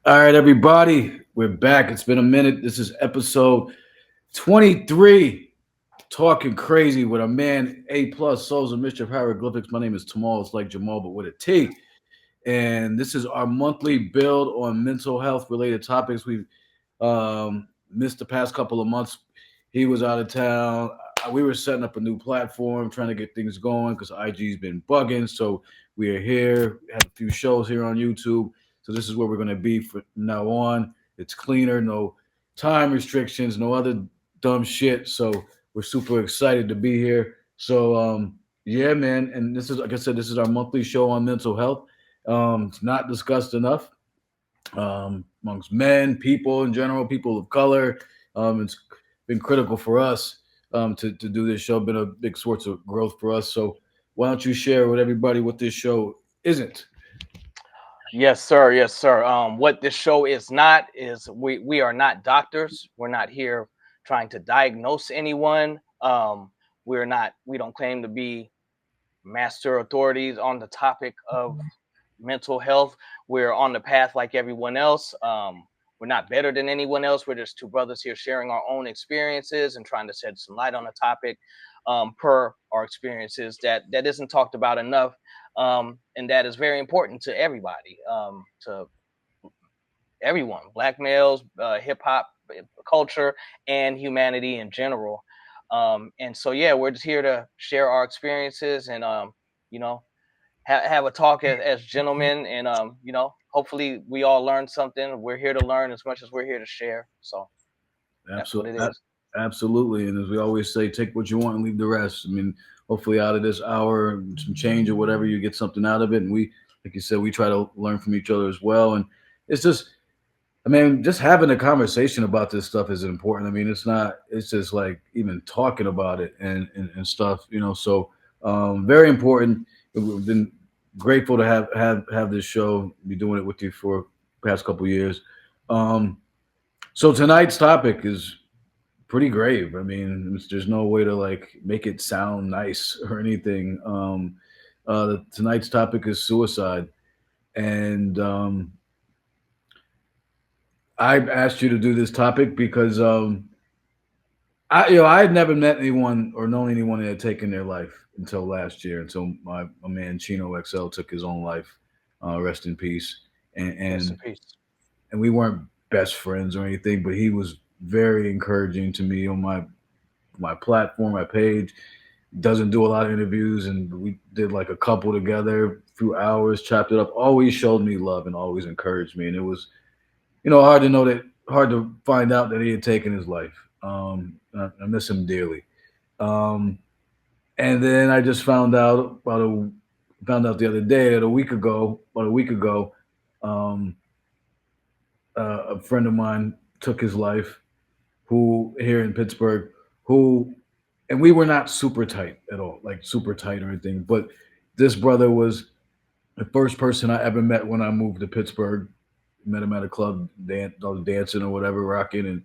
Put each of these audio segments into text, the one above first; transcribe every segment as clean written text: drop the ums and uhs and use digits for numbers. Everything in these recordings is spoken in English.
All right, everybody, we're back. It's been a minute. This is episode 23, talking crazy with a man, A plus souls of mischief hieroglyphics. My name is Tamal. It's like Jamal, but with a T. And this is our monthly build on mental health related topics. We've missed the past couple of months. He was out of town. We were setting up a new platform, trying to get things going because IG's been bugging. So we are here. We have a few shows here on YouTube. So this is where we're going to be from now on. It's cleaner, no time restrictions, no other dumb shit. So we're super excited to be here. So yeah, man. And this is, like I said, this is our monthly show on mental health. It's not discussed enough amongst men, people in general, people of color. It's been critical for us to do this show. Been a big source of growth for us. So why don't you share with everybody what this show isn't? Yes, sir. Yes, sir. What this show is not is we are not doctors. We're not here trying to diagnose anyone. We don't claim to be master authorities on the topic of mental health. We're on the path like everyone else. We're not better than anyone else. We're just two brothers here sharing our own experiences and trying to shed some light on the topic per our experiences that isn't talked about enough, and that is very important to everybody, to everyone, black males, hip hop culture, and humanity in general. And so, yeah, we're just here to share our experiences and, you know, have a talk as gentlemen, and hopefully we all learn something. We're here to learn as much as we're here to share. So that's what Absolutely. it is. Absolutely. And as we always say, take what you want and leave the rest. I mean, hopefully out of this hour, some change or whatever, you get something out of it. And we, like you said, we try to learn from each other as well. And it's just, I mean, just having a conversation about this stuff is important. I mean, it's not, it's just like even talking about it and stuff, So very important. We've been grateful to have this show, be doing it with you for the past couple years. Um, so tonight's topic is pretty grave. I mean, there's no way to like make it sound nice or anything. Tonight's topic is suicide, and I asked you to do this topic because I had never met anyone or known anyone that had taken their life until last year, until my man Chino XL took his own life. Rest in peace. And Rest in and peace. and we weren't best friends or anything, but he was very encouraging to me on my platform, my page. Doesn't do a lot of interviews, and we did like a couple together, a few hours, chopped it up. Always showed me love and always encouraged me, and it was hard to know that, hard to find out that he had taken his life. I miss him dearly. Um, and then I just found out the other day that about a week ago, um, a friend of mine took his life. Who here in Pittsburgh? Who and we were not super tight at all, like super tight or anything. But this brother was the first person I ever met when I moved to Pittsburgh. Met him at a club, dancing or whatever, rocking, and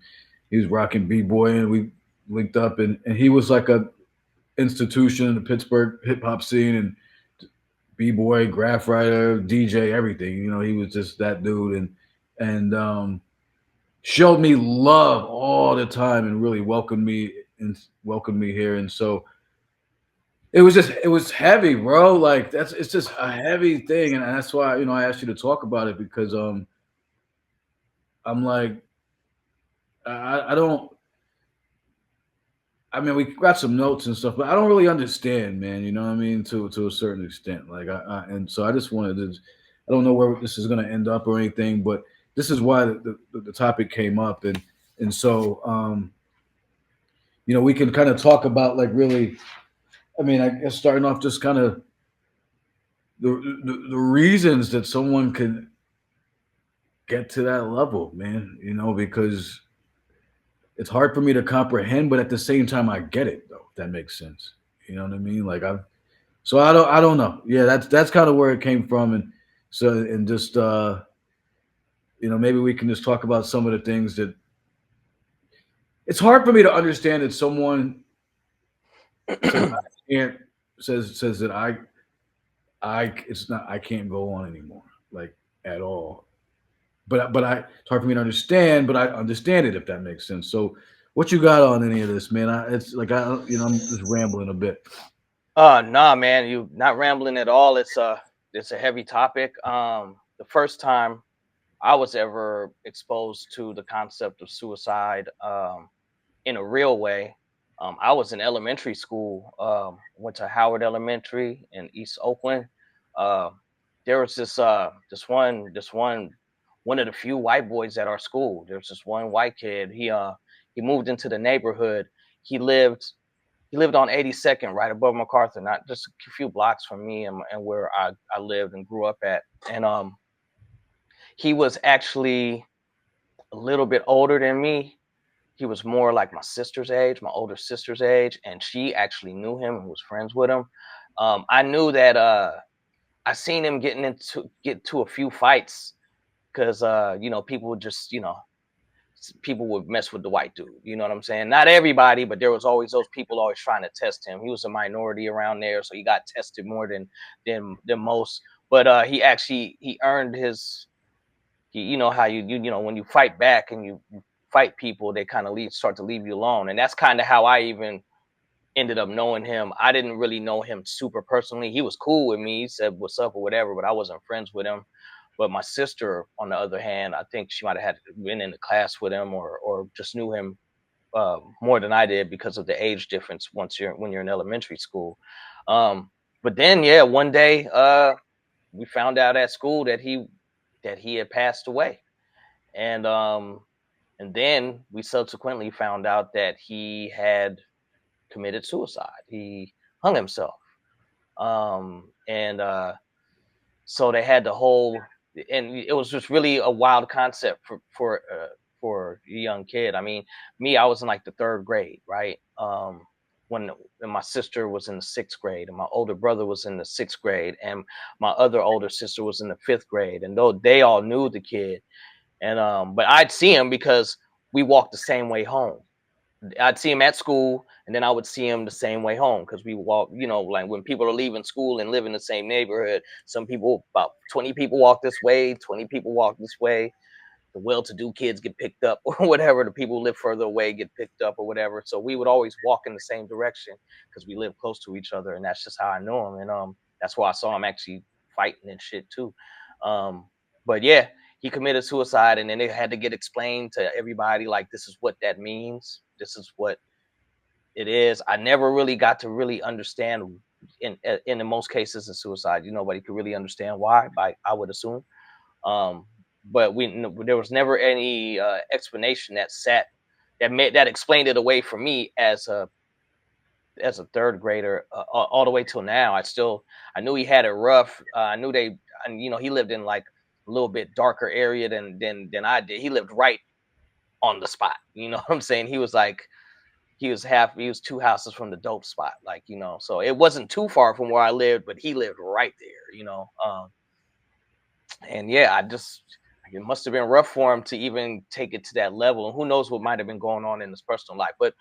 he was rocking b-boy, and we linked up, and he was like a institution in the Pittsburgh hip hop scene, and b-boy, graph writer, DJ, everything. He was just that dude, and showed me love all the time, and really welcomed me here, and so it was heavy, bro. Like it's just a heavy thing, and that's why I asked you to talk about it because I'm like I don't. I mean, we got some notes and stuff, but I don't really understand, man. You know what I mean? To a certain extent, like and so I just wanted to. I don't know where this is going to end up or anything, but this is why the topic came up, and so we can kind of talk about like really. I mean, I guess starting off just kind of the reasons that someone could get to that level, man. Because it's hard for me to comprehend, but at the same time, I get it though. If that makes sense. You know what I mean? Like so I don't know. Yeah, that's kind of where it came from, and so and just maybe we can just talk about some of the things that it's hard for me to understand that someone says I can't says that I it's not I can't go on anymore like at all. it's hard for me to understand, but I understand it if that makes sense. So, what you got on any of this, man? It's like I'm just rambling a bit. Nah, man, you not rambling at all. It's a heavy topic. The first time I was ever exposed to the concept of suicide, in a real way, I was in elementary school. Went to Howard Elementary in East Oakland. Uh, there was one of the few white boys at our school. There was this one white kid. He moved into the neighborhood. He lived he lived on 82nd, right above MacArthur, not just a few blocks from me and where I lived and grew up at. And he was actually a little bit older than me. He was more like my sister's age, my older sister's age, and she actually knew him and was friends with him. I knew that I seen him get to a few fights because people would just people would mess with the white dude. You know what I'm saying? Not everybody, but there was always those people always trying to test him. He was a minority around there, so he got tested more than most. But he earned his. You know how when you fight back and you fight people, they kind of start to leave you alone, and that's kind of how I even ended up knowing him. I didn't really know him super personally. He was cool with me. He said what's up or whatever, but I wasn't friends with him. But my sister, on the other hand, I think she might have had been in the class with him or just knew him more than I did because of the age difference when you're in elementary school. Um, but then, yeah, one day we found out at school that he had passed away, and then we subsequently found out that he had committed suicide. He hung himself, and so they had the whole, and it was just really a wild concept for a young kid. I mean, me, I was in like the third grade, right? When and my sister was in the sixth grade, and my older brother was in the sixth grade, and my other older sister was in the fifth grade, and though they all knew the kid, and but I'd see him because we walked the same way home. I'd see him at school, and then I would see him the same way home because we walk. Like when people are leaving school and live in the same neighborhood, some people, about 20 people, walk this way, 20 people walk this way. The well-to-do kids get picked up, or whatever. The people who live further away get picked up, or whatever. So we would always walk in the same direction because we live close to each other, and that's just how I know him. And that's why I saw him actually fighting and shit too. Um, but yeah, he committed suicide, and then it had to get explained to everybody, like, this is what that means. This is what it is. I never really got to really understand in the most cases in suicide. Nobody could really understand why. I would assume, um, but there was never any explanation that explained it away from me as a third grader, all the way till now. I knew he had it rough. I knew and he lived in like a little bit darker area than I did. He lived right on the spot. You know what I'm saying? He was two houses from the dope spot, like, so it wasn't too far from where I lived, but he lived right there. And yeah, it must have been rough for him to even take it to that level, and who knows what might have been going on in his personal life. But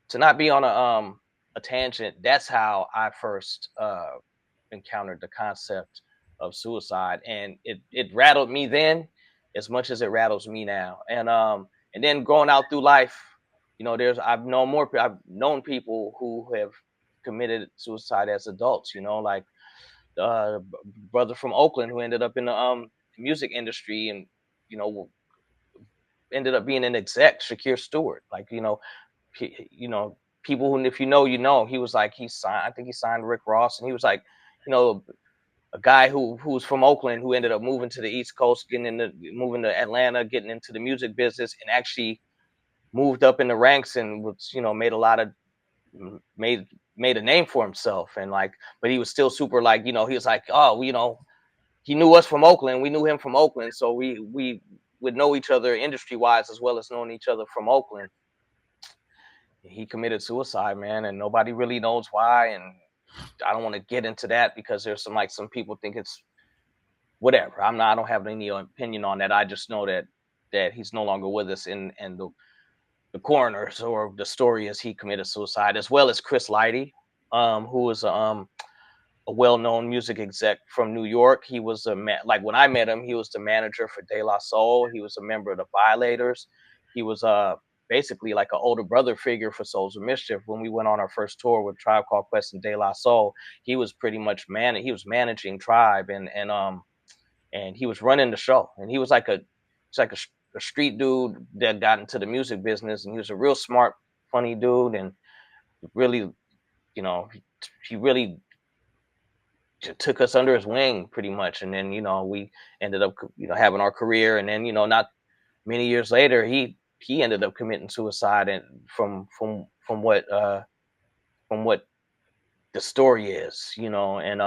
to not be on a tangent, that's how I first encountered the concept of suicide, and it rattled me then as much as it rattles me now. And then going out through life, I've known people who have committed suicide as adults. Like brother from Oakland who ended up in the music industry, and you know ended up being an exec, Shakir Stewart. Like, people who, if he was like, he signed, I think he signed Rick Ross, and he was like, you know, a guy who's from Oakland who ended up moving to the East Coast, moving to Atlanta, getting into the music business, and actually moved up in the ranks and was, made a lot of made made a name for himself. And like, but he was still super, like, he was like, oh, he knew us from Oakland, we knew him from Oakland, so we would know each other industry wise as well as knowing each other from Oakland. He committed suicide, man, and nobody really knows why. And I don't want to get into that because there's some people think it's whatever. I don't have any opinion on that. I just know that he's no longer with us, and the coroners, or the story is, he committed suicide, as well as Chris Lighty, who was a well-known music exec from New York. He was like when I met him, he was the manager for De La Soul. He was a member of the Violators. He was basically like an older brother figure for Souls of Mischief. When we went on our first tour with Tribe Called Quest and De La Soul, he was pretty much he was managing Tribe, and he was running the show. And he was like a street dude that got into the music business, and he was a real smart, funny dude, and really, you know, he really took us under his wing pretty much. And then, we ended up, having our career. And then, not many years later, he ended up committing suicide, and from what the story is, and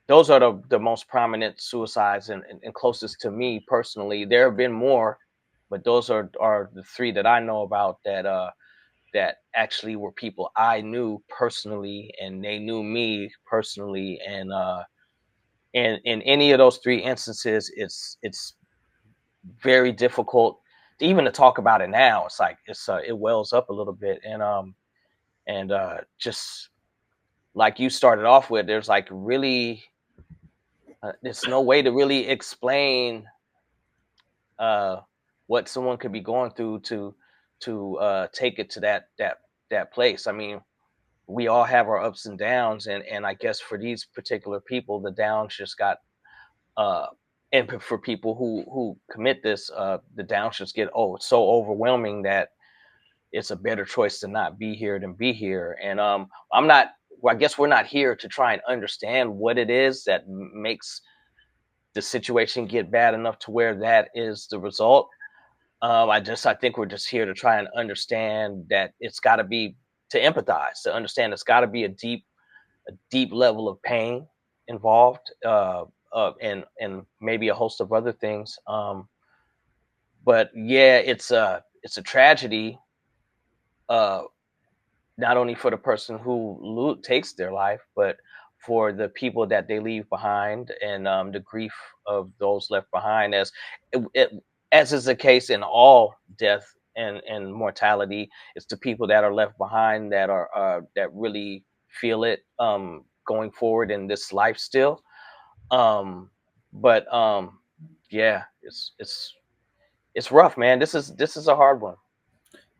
those are the most prominent suicides, and closest to me personally. There have been more, but those are the three that I know about, that actually were people I knew personally, and they knew me personally. And in any of those three instances, it's very difficult even to talk about it now. It's like it wells up a little bit. And just like you started off with, there's like really there's no way to really explain uh what someone could be going through to take it to that place. I mean, we all have our ups and downs, and I guess for these particular people, the downs just got uh and for people who commit this, the downs just get so overwhelming that it's a better choice to not be here than be here. And I'm not well, I guess we're not here to try and understand what it is that makes the situation get bad enough to where that is the result. I think we're just here to try and understand that it's got to be, to empathize, to understand it's got to be a deep level of pain involved, and maybe a host of other things. But yeah, it's a tragedy, uh, not only for the person who takes their life, but for the people that they leave behind, and the grief of those left behind. As is the case in all death and mortality, it's the people that are left behind that are that really feel it, going forward in this life still. Um, but yeah, it's rough, man. This is a hard one.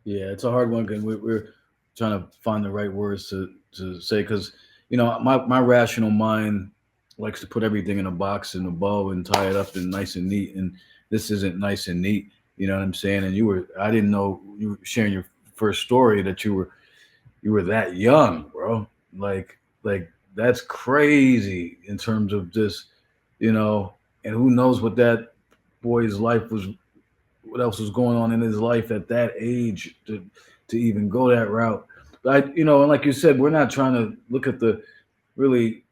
Yeah, it's a hard one because we're trying to find the right words to say because my rational mind likes to put everything in a box and a bow and tie it up and nice and neat, and this isn't nice and neat. You know what I'm saying? And I didn't know you were sharing your first story that you were that young, bro. Like that's crazy in terms of just you know, and who knows what that boy's life was, what else was going on in his life at that age to even go that route. But and like you said, we're not trying to look at the really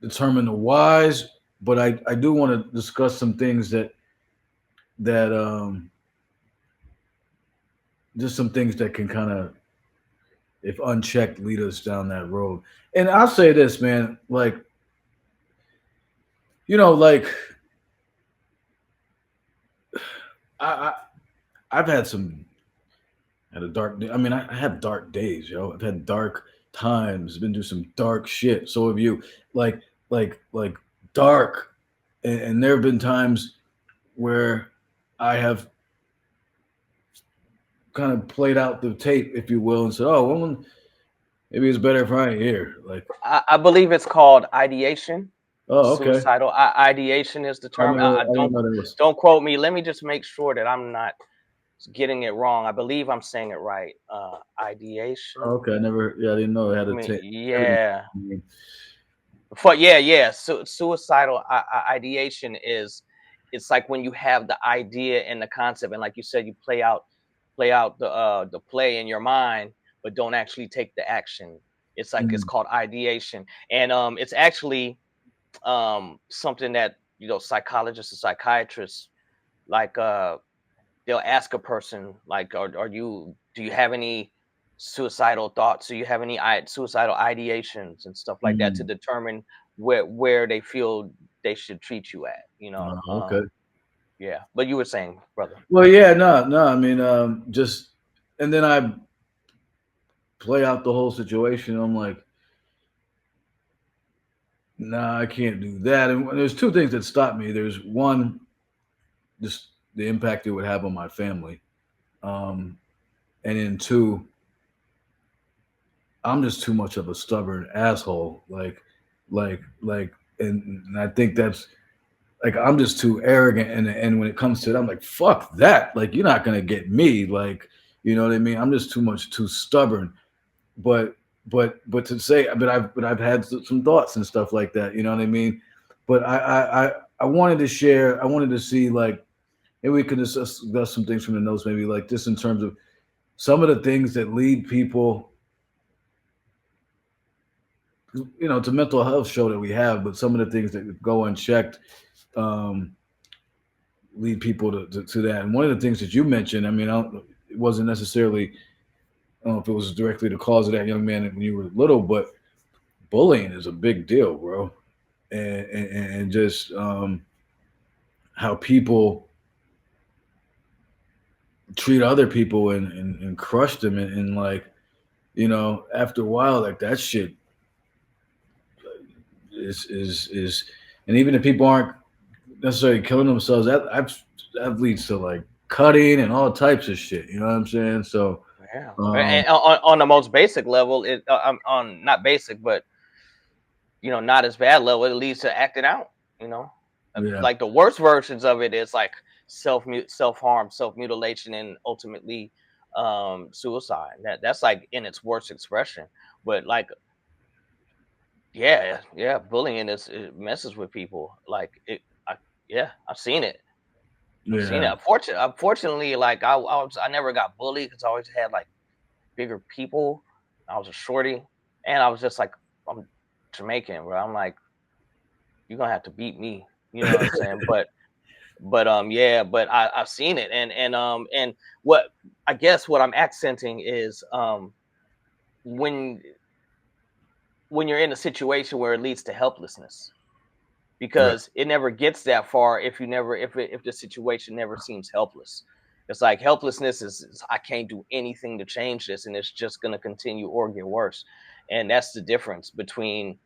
determine the whys, but I do want to discuss some things that just some things that can kind of, if unchecked, lead us down that road. And I'll say this, man, like like I, I've had some had a dark. I mean, I have dark days, yo. I've had dark times. Been through some dark shit. So have you. Like, like dark. And there have been times where I have kind of played out the tape, if you will, and said, "Oh, well, maybe it's better if I ain't here." Like, I believe it's called ideation. oh, okay. Suicidal ideation is the term. I I didn't don't know that was. don't quote me. Let me just make sure that I'm not getting it wrong. I believe I'm saying it right. Oh, Ideation. okay, I never. Yeah, I didn't know it had I a mean, tape. Everything. yeah. Yeah. Suicidal ideation is, it's like when you have the idea and the concept, and like you said, you play out the play in your mind, but don't actually take the action. It's Mm, called ideation, and it's actually something that psychologists and psychiatrists, like they'll ask a person, like, are you do you have any suicidal thoughts, do you have any suicidal ideations and stuff like that, to mm. determine where they feel they should treat you at, Okay. yeah. But you were saying, brother. Well, yeah, no, no. I mean, just and then I play out the whole situation. I'm like, nah, I can't do that. And there's two things that stop me. There's one, just the impact it would have on my family, um, and then two, I'm just too much of a stubborn asshole. Like, and I think that's like I'm just too arrogant. And when it comes to it, I'm like, fuck that. Like, you're not gonna get me. Like, you know what I mean? I'm just too stubborn. But but to say, but I've had some thoughts and stuff like that. You know what I mean? But I wanted to share. I wanted to see like maybe we could discuss some things from the notes. Maybe like just in terms of some of the things that lead people, it's a mental health show that we have, but some of the things that go unchecked um, lead people to that. And one of the things that you mentioned, I mean, it wasn't necessarily, I don't know if it was directly the cause of that young man when you were little, but bullying is a big deal, bro. And just how people treat other people and crush them and like, after a while, like that shit is, and even if people aren't necessarily killing themselves, that leads to like cutting and all types of shit. You know what I'm saying? So, Yeah, um, and on the most basic level, it on not basic, but not as bad level, it leads to acting out. You know, yeah, like the worst versions of it is like self harm, self mutilation, and ultimately suicide. That's like in its worst expression. But like, yeah, yeah, bullying it messes with people. Like yeah, I've seen it. I've seen it. yeah, Unfortunately, like I never got bullied because I always had like bigger people. I was a shorty, and I was just like, I'm Jamaican, bro. I'm like, you're gonna have to beat me. You know what I'm saying? But yeah, but I've seen it, and what I guess what I'm accenting is when when you're in a situation where it leads to helplessness, right, because it never gets that far if you never if the situation never seems helpless. It's like helplessness is I can't do anything to change this, and it's just going to continue or get worse. And that's the difference between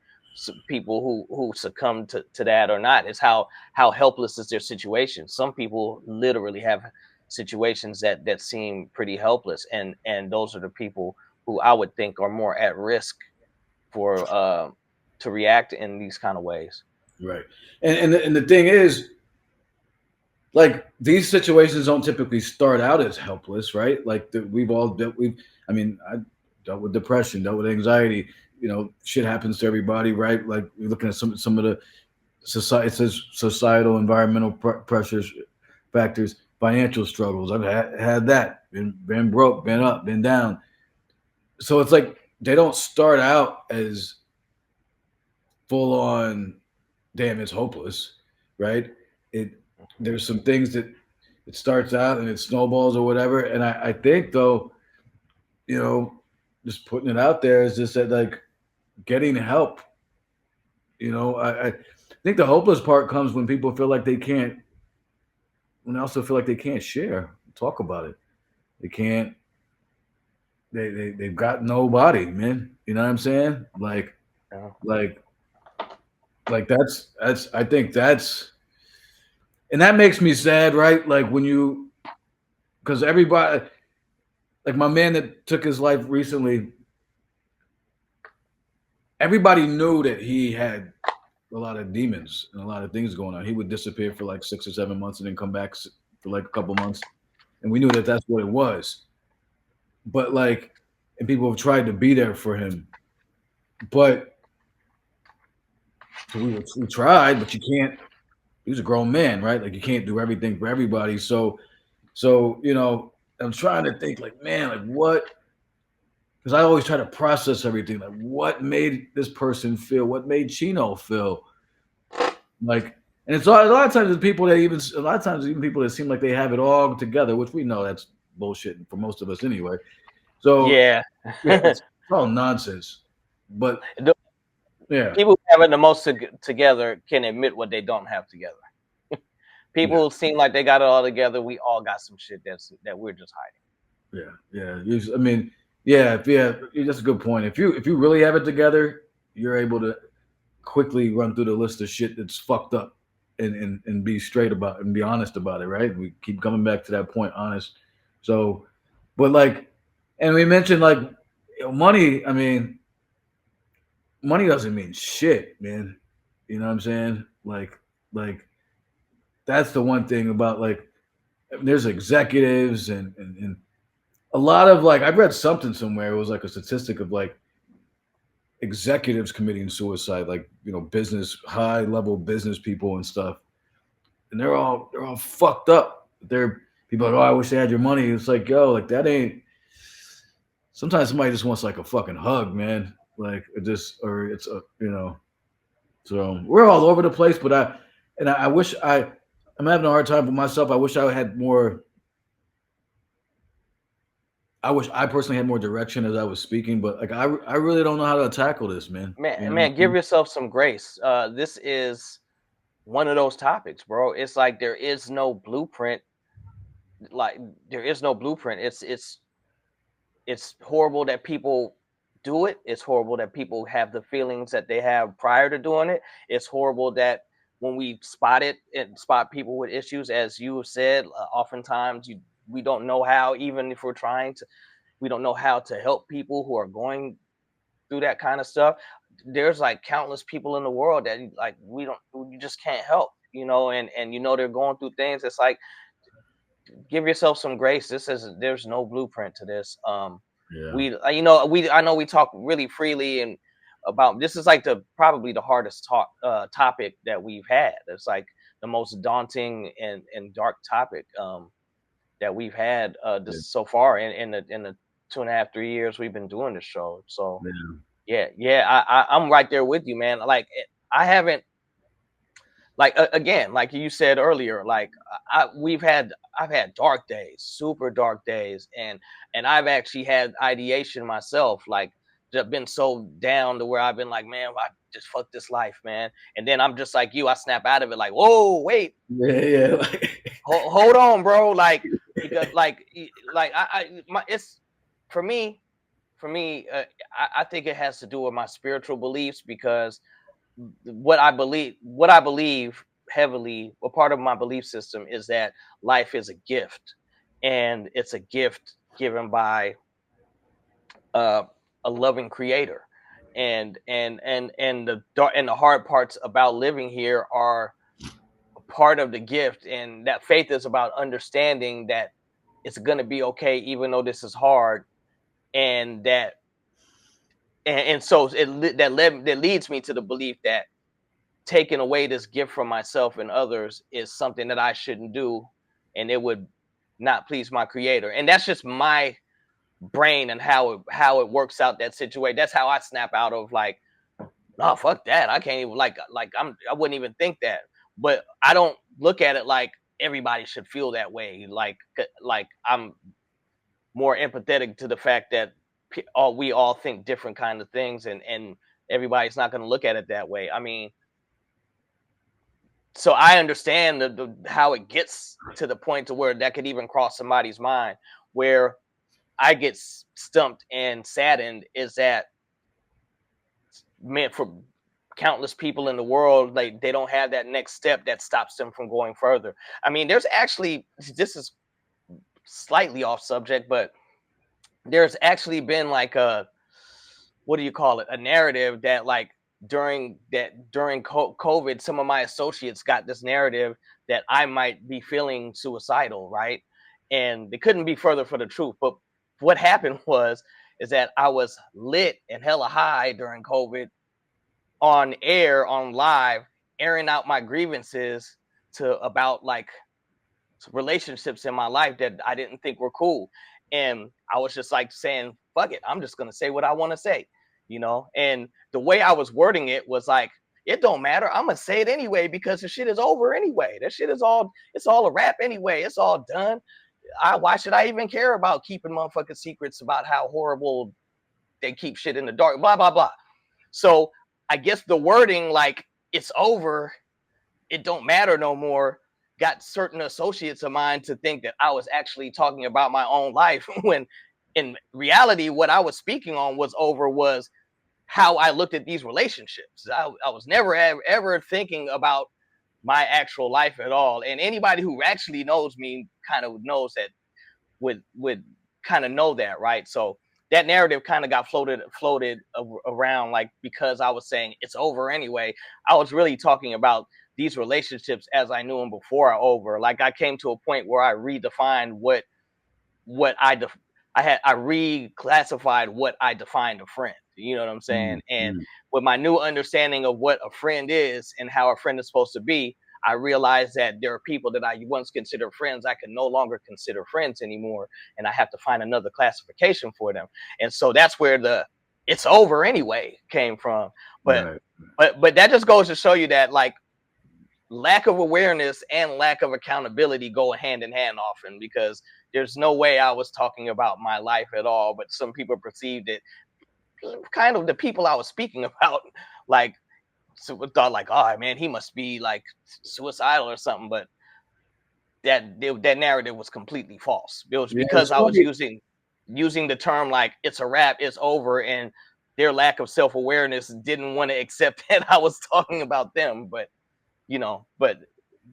people who succumb to that or not. Is how helpless is their situation. Some people literally have situations that seem pretty helpless, and those are the people who I would think are more at risk for to react in these kind of ways. right. And the thing is, like these situations don't typically start out as helpless, right? Like we've all dealt. I mean, I dealt with depression, dealt with anxiety. Shit happens to everybody, right? Like you're looking at some of the society, it says societal, environmental pressures, factors, financial struggles. I've had that. Been broke, been up, been down. So it's like they don't start out as full on. Damn, it's hopeless, right? It There's some things that it starts out and it snowballs or whatever. And I think though, you know, just putting it out there is just that like getting help. I think the hopeless part comes when people feel like they can't. When they also feel like they can't share, talk about it. They can't. They've got nobody, man. You know what I'm saying? Yeah. Like like that's. I think that's, and that makes me sad, right? Like when you, because everybody, like my man that took his life recently, everybody knew that he had a lot of demons and a lot of things going on. He would disappear for like 6 or 7 months and then come back for like a couple months, and we knew that that's what it was. But like, and people have tried to be there for him, but so we tried, but you can't. He was a grown man, right? Like you can't do everything for everybody. So I'm trying to think like, man, like what? Because I always try to process everything. Like, what made this person feel? What made Chino feel? Like, and it's a lot of times the people that even a lot of times even people that seem like they have it all together, which we know that's bullshit for most of us anyway. So Yeah. yeah, it's all nonsense. But The yeah, people who have it the most together can admit what they don't have together. yeah, People who seem like they got it all together. We all got some shit that we're just hiding. yeah, yeah. I mean, yeah, that's a good point. If you really have it together, you're able to. quickly run through the list of shit that's fucked up and be straight about and be honest about it, right? We keep coming back to that point, honest. So, but like, and we mentioned like, money. I mean, money doesn't mean shit, man. You know what I'm saying? Like that's the one thing about like, there's executives and a lot of like, I read something somewhere. It was like a statistic of like executives committing suicide, like, business, high level business people and stuff, and they're all fucked up. They're people are like, oh, I wish they had your money. It's like, yo, like that ain't. Sometimes somebody just wants like a fucking hug, man. Like it just, or it's a. So we're all over the place, but I wish I'm having a hard time with myself. I wish I had more. I wish I personally had more direction as I was speaking, but like I really don't know how to tackle this, man. You know what Man, I'm give saying? yourself some grace. This is one of those topics, bro. It's like there is no blueprint. Like there is no blueprint. It's horrible that people do it. It's horrible that people have the feelings that they have prior to doing it. It's horrible that when we spot it and spot people with issues, as you have said, oftentimes we don't know how, even if we're trying to, we don't know how to help people who are going through that kind of stuff. There's like countless people in the world that like you just can't help, and they're going through things. It's like give yourself some grace. There's no blueprint to this. Yeah, We I know we talk really freely and about this is like the probably the hardest topic that we've had. It's like the most daunting and dark topic that we've had yeah, this so far in the 2.5 3 years we've been doing this show. So yeah, yeah, I'm right there with you, man. Like I haven't like again, like you said earlier, like I've had dark days, super dark days, and I've actually had ideation myself, like just been so down to where I've been like, man, I just fuck this life, man. And then I'm just like you, I snap out of it, like, whoa, wait, yeah, yeah. Like, hold on, bro, like because like it's for me, I think it has to do with my spiritual beliefs because what I believe heavily, a part of my belief system is that life is a gift, and it's a gift given by uh, a loving creator, and the hard parts about living here are part of the gift, and that faith is about understanding that it's going to be okay even though this is hard, and so that leads me to the belief that taking away this gift from myself and others is something that I shouldn't do, and it would not please my creator. And that's just my brain and how it works out that situation. That's how I snap out of like, no, fuck that. I can't even I wouldn't even think that. But I don't look at it like everybody should feel that way. Like I'm more empathetic to the fact that we all think different kind of things, and everybody's not going to look at it that way. I mean, so I understand how it gets to the point to where that could even cross somebody's mind. Where I get stumped and saddened is that meant for countless people in the world, like they don't have that next step that stops them from going further. I mean, there's actually this is slightly off subject, but there's actually been like a what do you call it? A narrative that like during COVID, some of my associates got this narrative that I might be feeling suicidal, right? And they couldn't be further from the truth. But what happened was is that I was lit and hella high during COVID on air, on live, airing out my grievances to about like relationships in my life that I didn't think were cool. And I was just like saying, fuck it, I'm just gonna say what I want to say, And the way I was wording it was like, it don't matter. I'm gonna say it anyway because the shit is over anyway. That shit is it's all a wrap anyway. It's all done. Why should I even care about keeping motherfucking secrets about how horrible they keep shit in the dark? Blah blah blah. So I guess the wording like it's over, it don't matter no more, got certain associates of mine to think that I was actually talking about my own life when in reality what I was speaking on was over was how I looked at these relationships. I was never ever thinking about my actual life at all. And anybody who actually knows me kind of knows that, would kind of know that, right? So that narrative kind of got floated around, like, because I was saying it's over anyway. I was really talking about these relationships as I knew them before are over. Like, I came to a point where I redefined what I reclassified what I defined a friend. You know what I'm saying? Mm, And mm, with my new understanding of what a friend is and how a friend is supposed to be, I realized that there are people that I once considered friends I can no longer consider friends anymore, and I have to find another classification for them. And so that's where the "it's over anyway" came from. But right. but that just goes to show you that, like, lack of awareness and lack of accountability go hand in hand often, because there's no way I was talking about my life at all, but some people perceived it, kind of the people I was speaking about, like, so thought like, oh man, he must be like suicidal or something. But that narrative was completely false. It was Yeah, because I was somebody. using the term like it's a wrap, it's over, and their lack of self-awareness didn't want to accept that I was talking about them. But but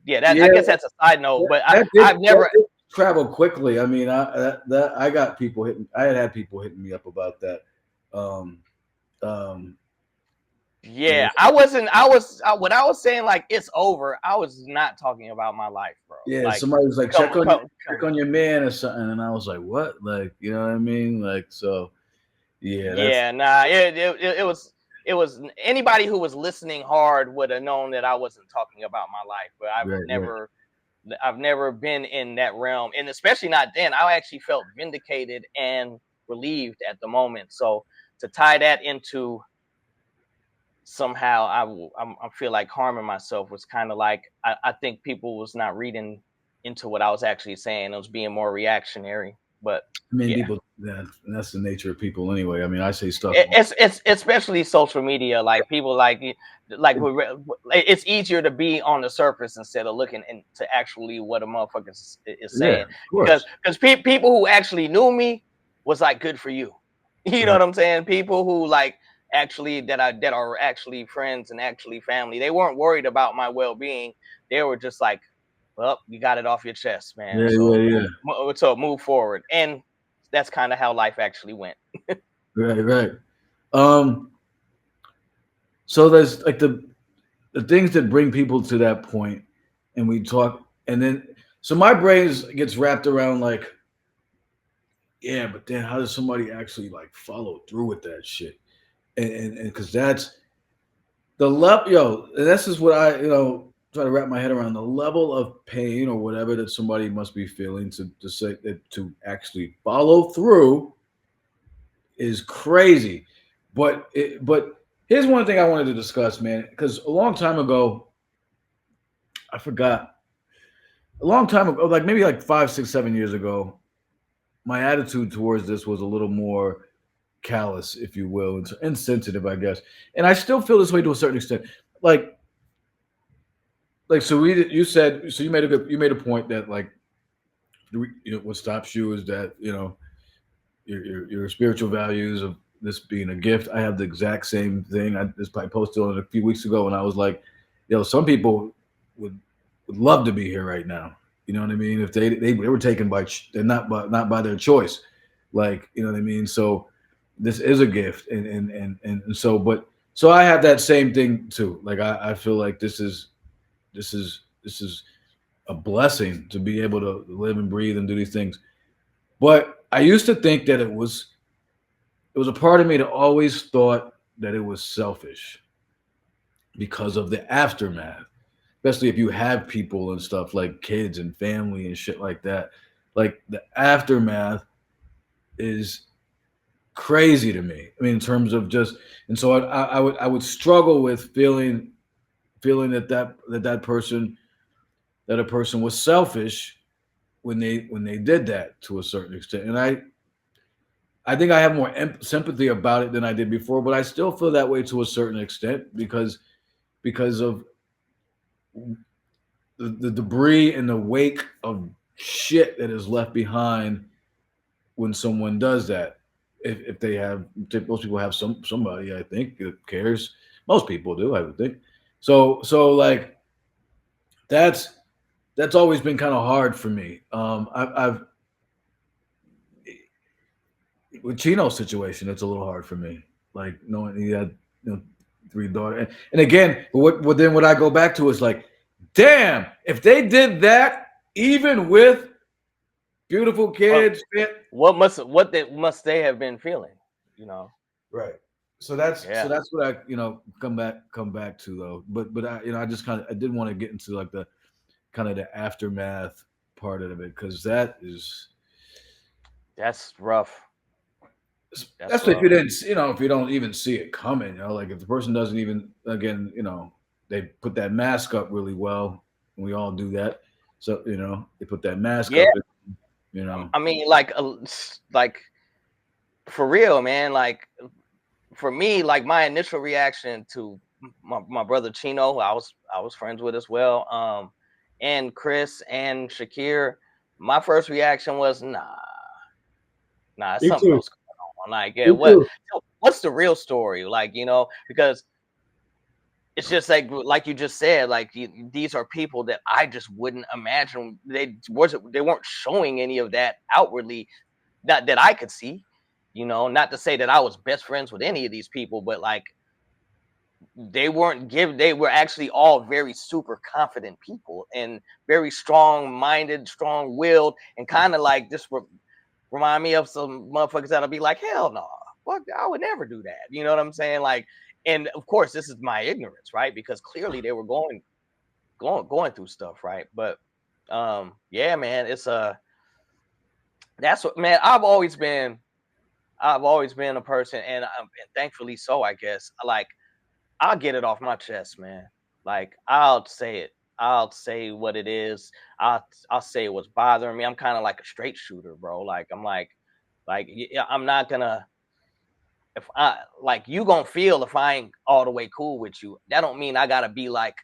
yeah, that, Yeah, I guess that's a side note. But I've that never. did travel quickly. I mean, that I got people hitting. I had people hitting me up about that. Um, um, you know, Yeah, I wasn't. I was when I was saying like it's over. I was not talking about my life, bro. yeah, Like, somebody was like, come, come, check come. on your man or something, and I was like, what? Like, you know what I mean? Like, so yeah, that's Yeah, nah. It was anybody who was listening hard would have known that I wasn't talking about my life. But right, right. I've never been in that realm, and especially not then. I actually felt vindicated and relieved at the moment. So to tie that into somehow I feel like harming myself was kind of like I think people was not reading into what I was actually saying. It was being more reactionary. But I mean, yeah, people. Yeah, and that's the nature of people anyway. I mean, I say stuff. it's especially social media. Like, people like it's easier to be on the surface instead of looking into actually what a motherfucker is Yeah, saying. of Because course. people who actually knew me was like, good for you. You know Right. what I'm saying? People who like actually that are actually friends and actually family. They weren't worried about my well being. They were just like, well, you got it off your chest, man. Yeah, yeah, So yeah. move forward. And that's kind of how life actually went. Right, right. Um, so there's like the things that bring people to that point, and we talk, and then so my brain gets wrapped around like, yeah, but then how does somebody actually like follow through with that shit? And because that's the level, and this is what I try to wrap my head around the level of pain or whatever that somebody must be feeling to say that to actually follow through is crazy. But here's one thing I wanted to discuss, man, because a long time ago, I forgot a long time ago, like maybe like 5, 6, 7 years ago, my attitude towards this was a little more callous, if you will, and insensitive, I guess. And I still feel this way to a certain extent. Like, so you said, so you made a point that like, what stops you is that your spiritual values of this being a gift. I have the exact same thing. I posted on it a few weeks ago, and I was like, some people would love to be here right now. You know what I mean? If they were taken by they're not by their choice, like, you know what I mean. So this is a gift, and so so I have that same thing too. Like I feel like this is a blessing to be able to live and breathe and do these things. But I used to think that it was a part of me that always thought that it was selfish because of the aftermath, especially if you have people and stuff like kids and family and shit like that. Like the aftermath is crazy to me. I mean, in terms of just, and so I would struggle with feeling that a person was selfish when they did that to a certain extent, and I think I have more sympathy about it than I did before, but I still feel that way to a certain extent because of the debris and the wake of shit that is left behind when someone does that. if they have, most people have somebody, I think, that cares. Most people do, I would think. So like that's that's always been kind of hard for me. I've with Chino's situation, it's a little hard for me. Like knowing he had, you know, three daughters, and again, what I go back to is like, damn, if they did that, even with beautiful Well, kids, what they must they have been feeling, you know? right. So Yeah. that's what I, come back to though. But I, I just kind of, I did want to get into like the kind of the aftermath part of it, because that is, That's rough. That's especially if rough. you didn't, if you don't even see it coming, like if the person doesn't even, again, they put that mask up really well, and we all do that. So they put that mask Yeah. up, and, you know, I mean, like for real, man. Like for me, like my initial reaction to my brother Chino, who I was friends with as well, and Chris and Shakir, my first reaction was nah, me something too, else going on. Like, yeah, me what? too. What's the real story? Like, because it's just like you just said, like these are people that I just wouldn't imagine they weren't showing any of that outwardly, not that I could see. Not to say that I was best friends with any of these people, but like they were actually all very super confident people and very strong minded, strong willed, and kind of like this remind me of some motherfuckers that'll be like, hell no, fuck, I would never do that. You know what I'm saying? Like, and of course, this is my ignorance, right? Because clearly they were going through stuff, right? But yeah, man, it's that's what, man. I've always been a person, and thankfully so, I guess. Like, I'll get it off my chest, man. Like, I'll say it. I'll say what it is. I'll say what's bothering me. I'm kind of like a straight shooter, bro. Like, yeah, I'm not gonna, if I like, you gonna feel if I ain't all the way cool with you. That don't mean I gotta be like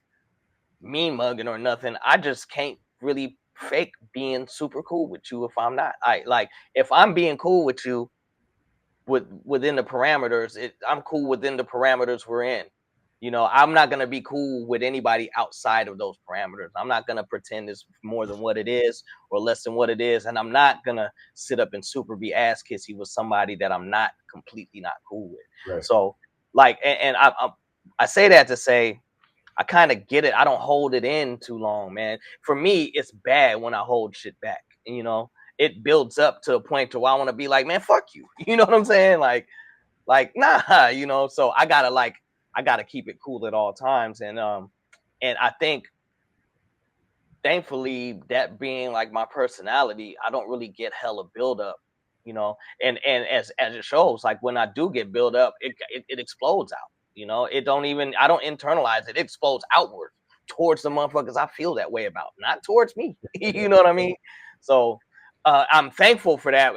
mean mugging or nothing. I just can't really fake being super cool with you if I'm not. I like, if I'm being cool with you within the parameters, I'm cool within the parameters we're in. I'm not gonna be cool with anybody outside of those parameters. I'm not gonna pretend it's more than what it is or less than what it is, and I'm not gonna sit up and super be ass kissy with somebody that I'm not completely not cool with. Right, So, like, and I say that to say I kind of get it. I don't hold it in too long, man. For me, it's bad when I hold shit back. It builds up to a point to where I want to be like, man, fuck you. You know what I'm saying? Like, nah. So I gotta keep it cool at all times, and I think thankfully that being like my personality, I don't really get hella build up. And as it shows, like when I do get build up, it explodes out. I don't internalize it. It explodes outward towards the motherfuckers I feel that way about, not towards me. You know what I mean? So I'm thankful for that.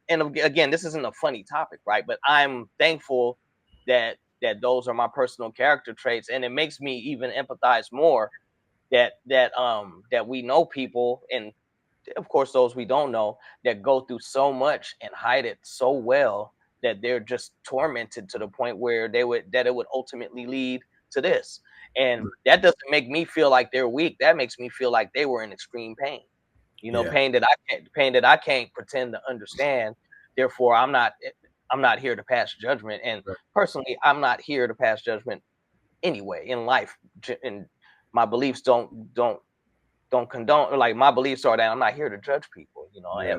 And again, this isn't a funny topic, right? But I'm thankful that those are my personal character traits, and it makes me even empathize more that we know people, and of course those we don't know, that go through so much and hide it so well that they're just tormented to the point where it would ultimately lead to this. And that doesn't make me feel like they're weak. That makes me feel like they were in extreme pain. yeah, Pain that I can't pretend to understand. Therefore, I'm not here to pass judgment. And right, personally, I'm not here to pass judgment anyway in life. And my beliefs don't condone, like, my beliefs are that I'm not here to judge people, yeah,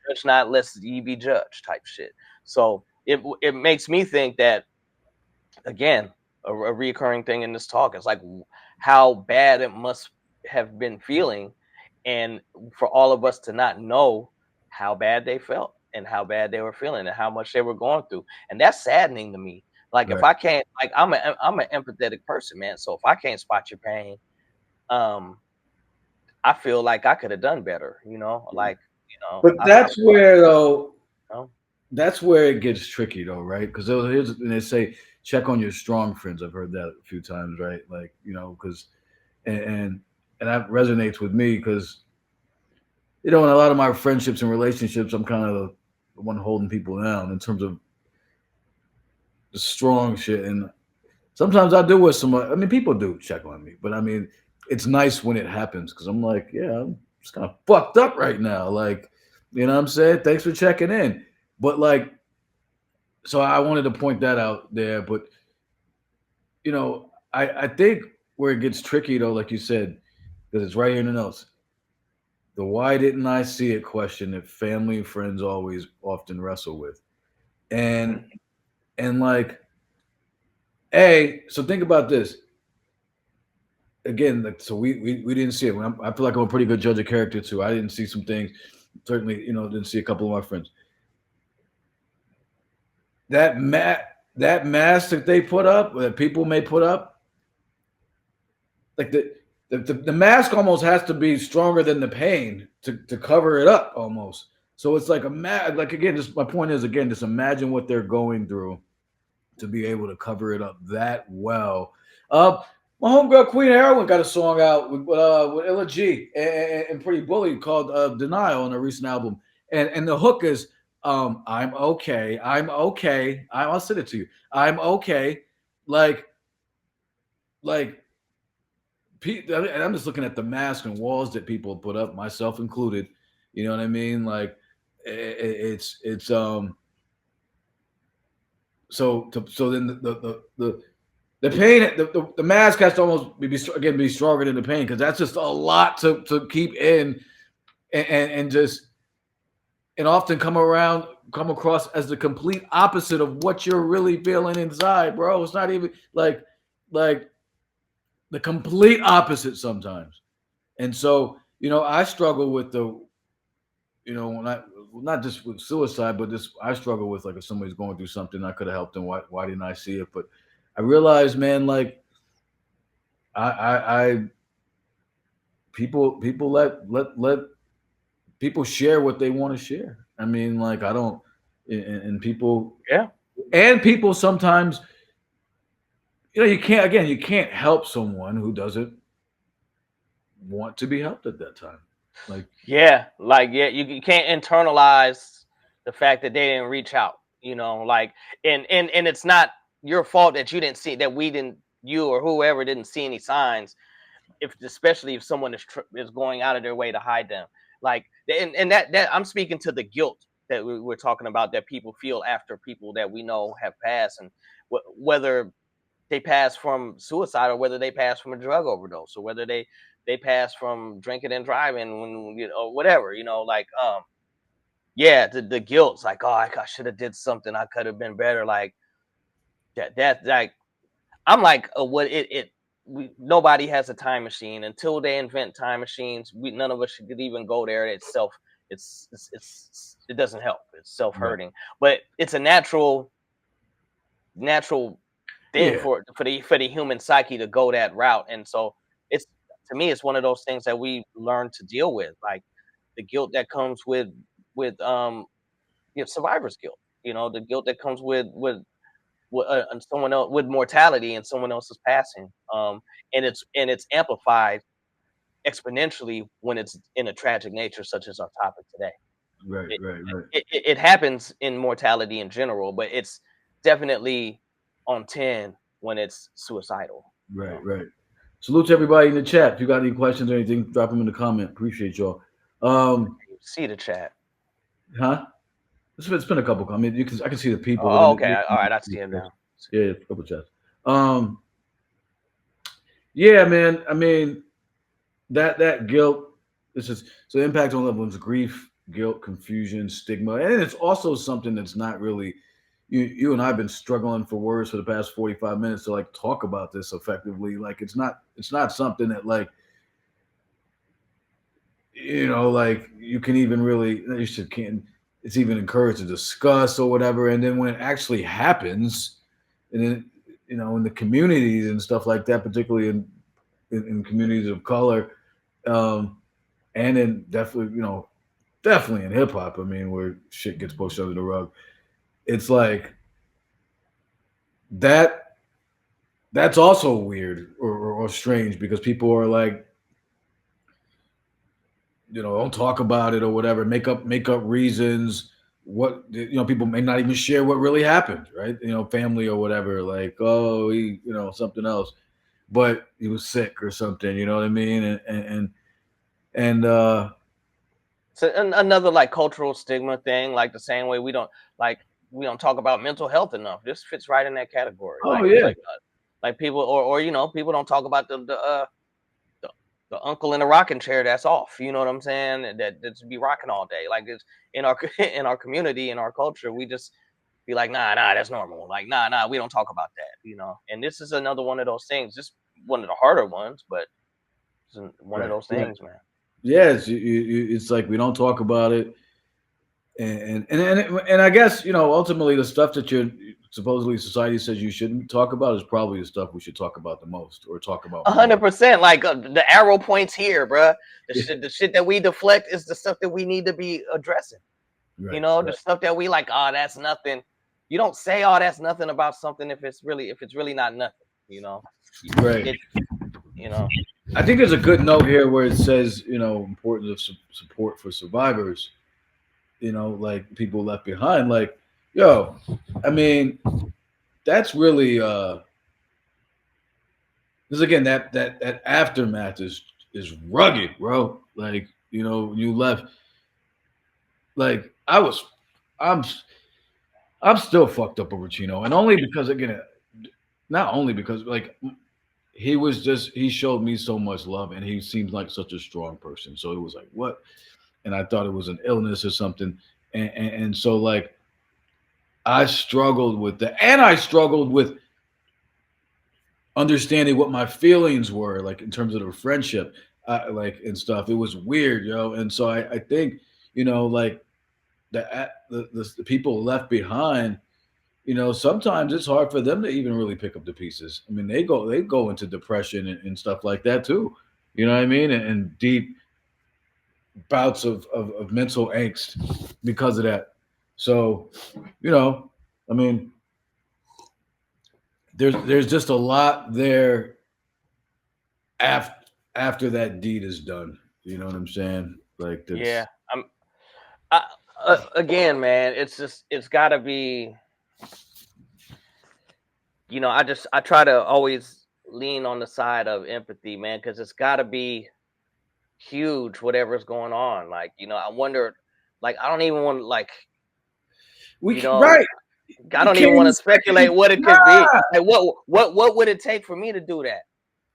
judge not lest ye be judged type shit. So it makes me think that, again, a reoccurring thing in this talk is like how bad it must have been feeling, and for all of us to not know how bad they felt and how bad they were feeling and how much they were going through, and that's saddening to me. Like, if right, I can't, like, I'm an empathetic person, man. So if I can't spot your pain, um I feel like I could have done better, yeah. like, But I feel like, you know, that's where it gets tricky though, right? Because here's, and they say check on your strong friends. I've heard that a few times, right? Like, because and and, and that resonates with me because in a lot of my friendships and relationships, I'm kind of the one holding people down in terms of the strong shit. And sometimes I do wish someone. I mean, people do check on me, but I mean, it's nice when it happens because I'm like, yeah, I'm just kind of fucked up right now. Like, you know what I'm saying? Thanks for checking in. But like, so I wanted to point that out there. But I think where it gets tricky though, like you said, because it's right here in the notes. The why didn't I see it question that family and friends always often wrestle with. Mhm. And like, so think about this again. Like, so we didn't see it. I feel like I'm a pretty good judge of character too. I didn't see some things. Certainly, didn't see a couple of my friends. That that mask that they put up, that people may put up, like the mask almost has to be stronger than the pain to cover it up almost. So it's like like again, just my point is again, just imagine what they're going through to be able to cover it up that well. Uh, my homegirl Queen Heroin got a song out with Illa G and Pretty Bully called "Denial" on a recent album, and the hook is "I'm okay, I'm okay." I'll send it to you. I'm okay, like like and I'm just looking at the mask and walls that people put up, myself included. You know what I mean? Like it's so then the pain the mask has to almost be stronger than the pain because that's just a lot to keep in and just and often come across as the complete opposite of what you're really feeling inside, bro. It's not even like the complete opposite sometimes. And so, I struggle with when I not just with suicide, but this I struggle with like if somebody's going through something, I could have helped them. Why didn't I see it? But I realized, man, like I people let people share what they want to share. I mean, like I don't, and Yeah. people sometimes, you can't help someone who doesn't want to be helped at that time. Like, Yeah, like yeah, you can't internalize the fact that they didn't reach out, like and it's not your fault that you didn't see that we didn't you or whoever didn't see any signs if especially if someone is going out of their way to hide them. Like and that I'm speaking to the guilt that we're talking about that people feel after people that we know have passed and whether they pass from suicide or whether they pass from a drug overdose or whether they pass from drinking and driving when or whatever like yeah the guilt's like oh I should have did something I could have been better like that like I'm like what nobody has a time machine until they invent time machines none of us should even go there itself it doesn't help it's right, self-hurting but it's a natural thing yeah, for the human psyche to go that route. And so it's to me, it's one of those things that we learn to deal with, like the guilt that comes with survivor's guilt. The guilt that comes with and someone else with mortality and someone else's passing. And it's amplified exponentially when it's in a tragic nature, such as our topic today. right, It right, right, it happens in mortality in general, but it's definitely on 10 when it's suicidal, you right, know? right. Salute to everybody in the chat. If you got any questions or anything, drop them in the comment. Appreciate y'all. Um, You see the chat. huh? It's been a couple. I mean, I can see the people, but Oh, then okay. Alright, I see him now. yeah, a couple chats. Um, yeah, man. I mean, that guilt. This is so impact on loved ones: grief, guilt, confusion, stigma, and it's also something that's not really. You and I've been struggling for words for the past 45 minutes to like talk about this effectively. Like it's not something that like like you can even really you should can it's even encouraged to discuss or whatever. And then when it actually happens, and then in the communities and stuff like that, particularly in communities of color, um, and then definitely in hip hop. I mean, where shit gets pushed under the rug. It's like that. That's also weird or strange because people are like, don't talk about it or whatever. Make up reasons. what people may not even share what really happened, right? Family or whatever, like, oh, he, something else, but he was sick or something. You know what I mean? And So another like cultural stigma thing, like the same way like we don't talk about mental health enough. This fits right in that category. oh yeah, Like people or people don't talk about the, the uncle in the rocking chair that's off. You know what I'm saying? That's be rocking all day. Like it's in our in our community, in our culture, we just be like, nah, that's normal. Like nah, we don't talk about that. And this is another one of those things. Just one of the harder ones, but it's one of right, those right. things, man. Yes, it's like we don't talk about it, and I guess ultimately the stuff that you're supposedly society says you shouldn't talk about is probably the stuff we should talk about the most or talk about more. 100%. Like the arrow points here, bruh. Yeah, The shit that we deflect is the stuff that we need to be addressing. right, The right, stuff that we like, oh, that's nothing. You don't say, oh, that's nothing about something if it's really not nothing. right. It. You know. I think there's a good note here where it says, importance of support for survivors. Like people left behind. Like, yo, I mean, that's really because again, that aftermath is rugged, bro. Like, you left. Like, I'm, I'm still fucked up over Chino, and only because again, not only because like he showed me so much love, and he seems like such a strong person. So it was like, what? And I thought it was an illness or something, and so like I struggled with that, and I struggled with understanding what my feelings were, like in terms of the friendship, like and stuff. It was weird, and so I think like the people left behind. Sometimes it's hard for them to even really pick up the pieces. I mean, they go into depression and stuff like that too. You know what I mean? And deep bouts of mental angst because of that. So, I mean, there's just a lot there after that deed is done. You know what I'm saying? Like Yeah. that's I, again, man, it's got to be. I try to always lean on the side of empathy, man, because it's got to be huge whatever's going on. Like I wonder, like I don't even want to like we you know right. I You don't can't even want even to speculate what it could be. nah. Like what would it take for me to do that?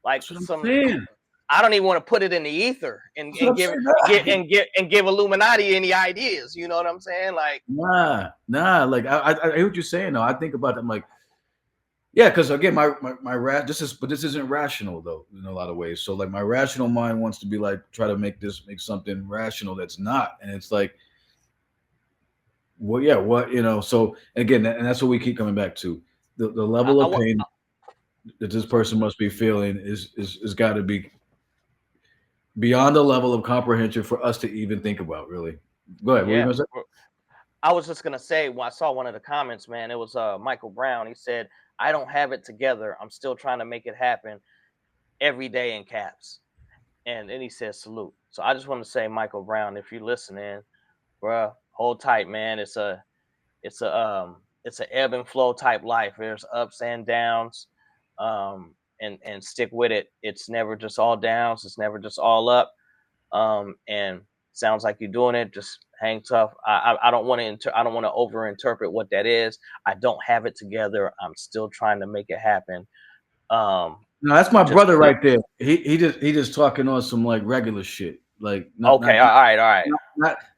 Like That's what I'm some saying. I don't even want to put it in the ether That's what I'm saying. Nah. and give Illuminati any ideas. You know what I'm saying? Like Nah. Like I hear what you're saying. Though I think about it. I'm like, yeah, because again, but this isn't rational though in a lot of ways. So like, my rational mind wants to be like, try to make something rational that's not, and it's like, well, yeah, what So again, and that's what we keep coming back to. The I, level I of want. pain that this Sorry. person must be feeling is got to be beyond the level of comprehension for us to even think about. Really, go ahead. What were you Yeah. gonna say? I was just gonna say when I saw one of the comments, man, it was Michael Brown. He said, "I don't have it together. I'm still trying to make it happen every day in caps." And then he says, "Salute." So I just want to say, Michael Brown, if you're listening, bruh, hold tight, man. It's a ebb and flow type life. There's ups and downs, and stick with it. It's never just all downs. It's never just all up. And sounds like you're doing it. Just hang tough. I don't want to I don't want to overinterpret what that is. I don't have it together. I'm still trying to make it happen. Um, No, that's my just brother keep. right there. He just talking on some like regular shit, like not not Okay, all right,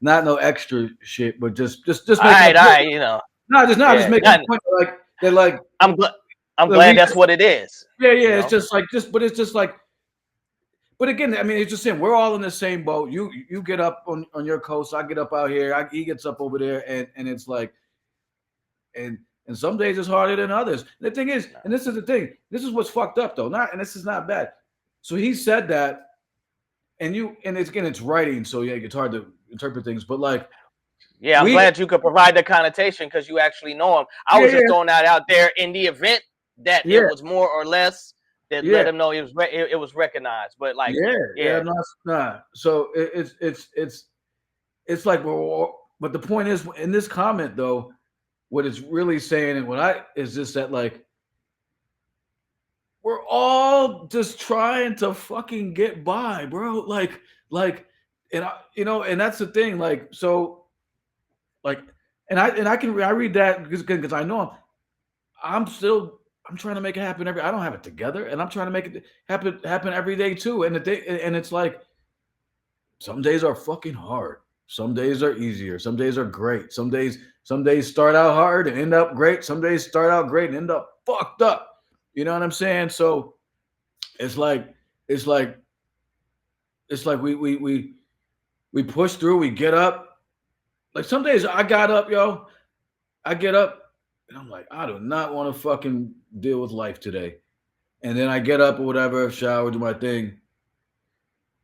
not no extra shit, but just all making a right, all point. right. No, just Yeah. making a Not, point like that, like I'm glad. I'm that glad we that's what it is. yeah. You It's know. just like but it's just like, but again, I mean, it's just saying we're all in the same boat. You get up on your coast, I get up out here, he gets up over there, and it's like and and some days it's harder than others. The thing is, No. and this is the thing, this is what's fucked up though. Not and this is not bad. So he said that, and it's again it's writing, so yeah, it's hard to interpret things. But like Yeah, I'm we glad you could provide the connotation because you actually know him. I yeah was just yeah throwing that out there in the event that it yeah was more or less that yeah let him know it was recognized. But like, yeah yeah, no, it's not. So it's like but the point is, in this comment though, what it's really saying and what I is just that like we're all just trying to fucking get by, bro. Like, and I, and that's the thing. Like, so, like, I read that because I know I'm still I'm trying to make it happen every. I don't have it together, and I'm trying to make it happen every day too. And the day, and it's like some days are fucking hard. Some days are easier. Some days are great. Some days start out hard and end up great. Some days start out great and end up fucked up. You know what I'm saying? So it's like it's like it's like we push through. We get up. Like some days I got up, yo. I get up and I'm like, I do not want to fucking deal with life today. And then I get up or whatever, shower, do my thing,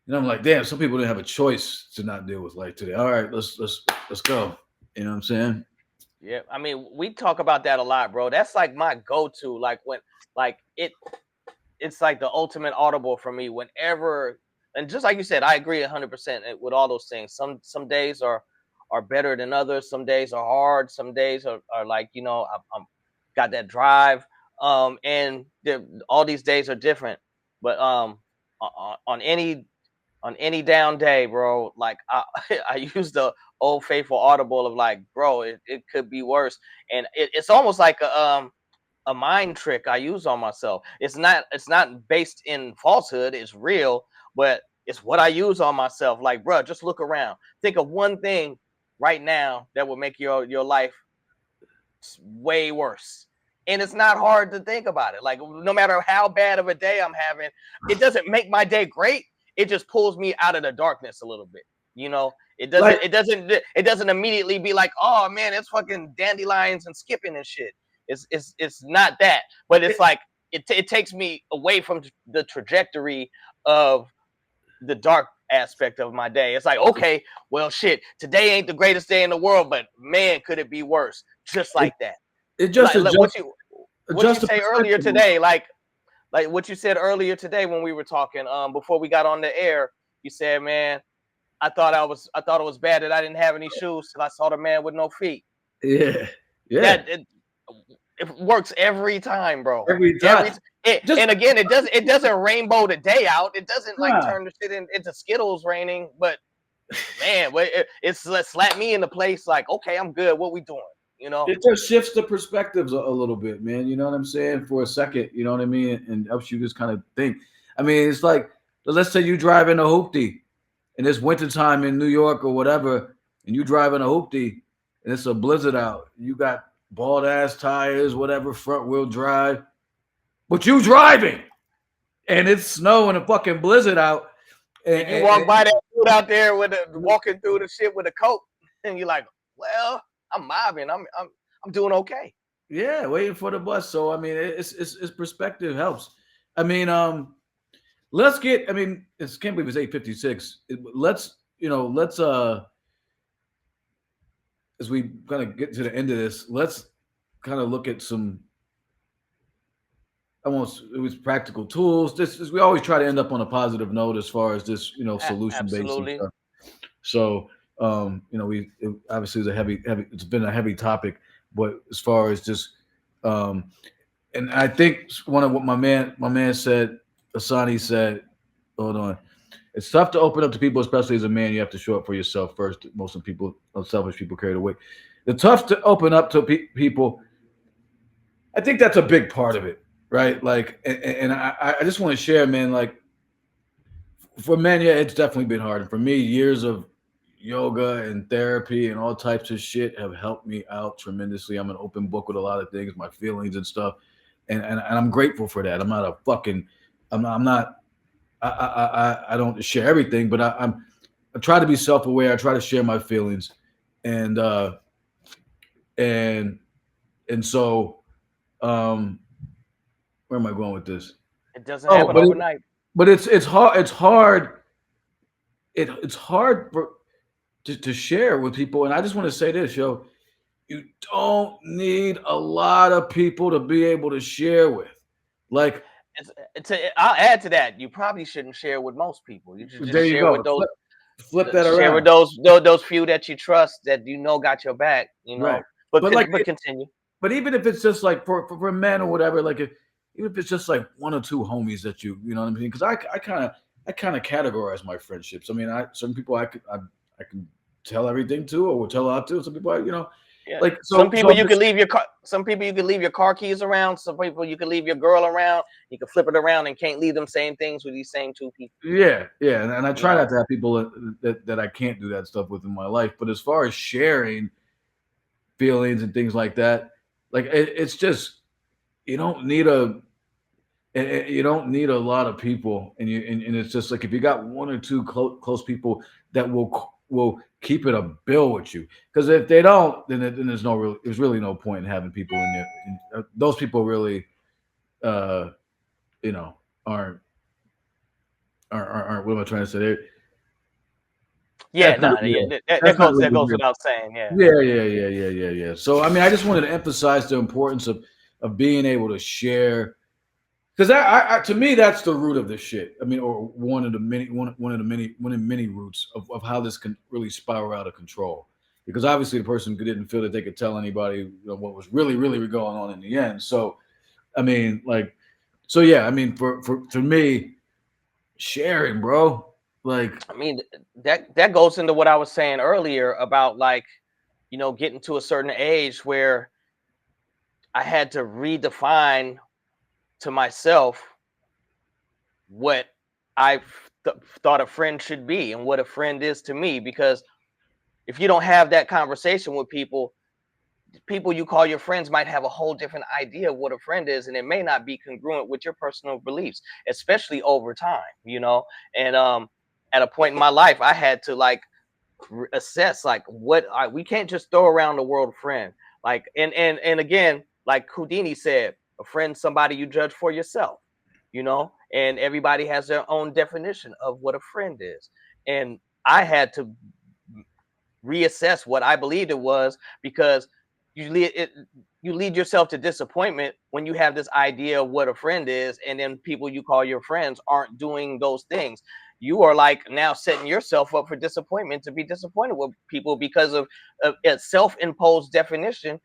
and I'm like, damn, some people didn't have a choice to not deal with life today. All right, let's go. You know what I'm saying? Yeah, I mean, we talk about that a lot, bro. That's like my go-to. Like when, like it's like the ultimate audible for me. Whenever, and just like you said, I agree 100% with all those things. Some days are better than others. Some days are hard. Some days are like I'm got that drive. And all these days are different. But on any down day, bro, like I I use the old faithful audible of like, bro, it could be worse, and it's almost like a mind trick I use on myself. It's not based in falsehood. It's real, but it's what I use on myself. Like, bro, just look around. Think of one thing right now that would make your life way worse. And it's not hard to think about it. Like, no matter how bad of a day I'm having, it doesn't make my day great. It just pulls me out of the darkness a little bit. You know, it Like doesn't it doesn't it doesn't immediately be like, oh man, it's fucking dandelions and skipping and shit. It's not that, but it's like it takes me away from the trajectory of the dark aspect of my day. It's like, okay, well, shit, today ain't the greatest day in the world, but man, could it be worse? Just it, like that. it just Like what you adjust the say earlier perspective. today, like what you said earlier today when we were talking before we got on the air. You said, man, I thought it was bad that I didn't have any shoes till I saw the man with no feet. Yeah, yeah. That it works every time, bro. Every Every time, just and again, it doesn't rainbow the day out. It doesn't like nah. turn the shit into Skittles raining. But man, it's slap me in the place. Like, okay, I'm good. What we doing? You know? It just shifts the perspectives a little bit, man. You know what I'm saying? For a second, you know what I mean, and helps you just kind of think. I mean, it's like let's say you drive in a hoopty, and it's wintertime in New York or whatever, and you drive in a hoopty, and it's a blizzard out. You got bald ass tires, whatever, front wheel drive, but you driving, and it's snow and a fucking blizzard out, and, And you and, walk and by that dude out there with walking through the shit with a coat, and you're like, well, I'm mobbing. I'm doing okay. yeah, waiting for the bus. So I mean, it's perspective helps. I mean, let's get. I mean, it's can't believe it's 8:56. Let's let's as we kind of get to the end of this, let's kind of look at some almost it was practical tools. This is we always try to end up on a positive note as far as this solution based and Absolutely. stuff. So we obviously it's a heavy. It's been a heavy topic, but as far as just um, and I think one of what my man said, Asani said, hold on. It's tough to open up to people, especially as a man. You have to show up for yourself first. Most of people, selfish people, carry the weight. The tough to open up to people. I think that's a big part of it, right? Like, and I just want to share, man. Like, for men, yeah, it's definitely been hard. And for me, years of yoga and therapy and all types of shit have helped me out tremendously. I'm an open book with a lot of things, my feelings and stuff, and I'm grateful for that. I'm not a fucking, I'm not I don't share everything, but I try to be self aware. I try to share my feelings, and and and so um, where am I going with this? It doesn't Oh, happen overnight. but it's hard. It's hard. It's hard to share with people, and I just want to say this, yo. You don't need a lot of people to be able to share with. Like, I'll add to that. You probably shouldn't share with most people. You should just there you share with go. those. flip that Share with around. those few that you trust that you know got your back, you Right. know. But But like, but continue. but even if it's just like for men or whatever, like even if it's just like one or two homies that you know what I mean? Because I kind of categorize my friendships. I mean, I some people I can tell everything to or will tell a lot to. Some people, Yeah. like Some so people I'm you can just leave your car. Some people you can leave your car keys around. Some people you can leave your girl around. You can flip it around and can't leave them same things with these same two people. yeah, and I You try not know. to have people that I can't do that stuff with in my life. But as far as sharing feelings and things like that, like it's just you don't need you don't need a lot of people, and it's just like if you got one or two close people that will keep it a bill with you. Because if they don't, then there's really no point in having people in there. Those people really, uh, you know, aren't aren't what am I trying to say? Yeah, That's not nah, yeah, real. that That's not goes really real. without saying. Yeah, Yeah. So I mean, I just wanted to emphasize the importance of being able to share because to me that's the root of this shit. I mean, or one of the many roots of how this can really spiral out of control. Because obviously the person didn't feel that they could tell anybody what was really going on in the end. So I mean, like, so yeah, I mean, for me, sharing, bro, like, I mean that goes into what I was saying earlier about like getting to a certain age where I had to redefine to myself what I thought a friend should be and what a friend is to me. Because if you don't have that conversation with people you call your friends might have a whole different idea of what a friend is, and it may not be congruent with your personal beliefs, especially over time. And at a point in my life, I had to like assess like we can't just throw around the word friend. Like and again, like Houdini said, a friend somebody you judge for yourself. And everybody has their own definition of what a friend is. And I had to reassess what I believed it was, because you lead yourself to disappointment when you have this idea of what a friend is, and then people you call your friends aren't doing those things. You are like now setting yourself up for disappointment, to be disappointed with people because of a self-imposed definition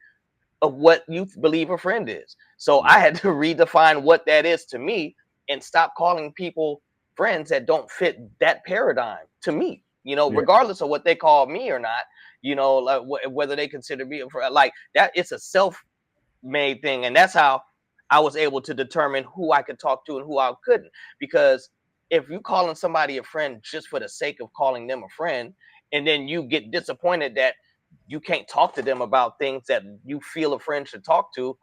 of what you believe a friend is. So yeah, I had to redefine what that is to me and stop calling people friends that don't fit that paradigm to me, yeah, regardless of what they call me or not, like whether they consider me a friend. Like that, it's a self-made thing. And that's how I was able to determine who I could talk to and who I couldn't. Because if you calling somebody a friend just for the sake of calling them a friend, and then you get disappointed that you can't talk to them about things that you feel a friend should talk to,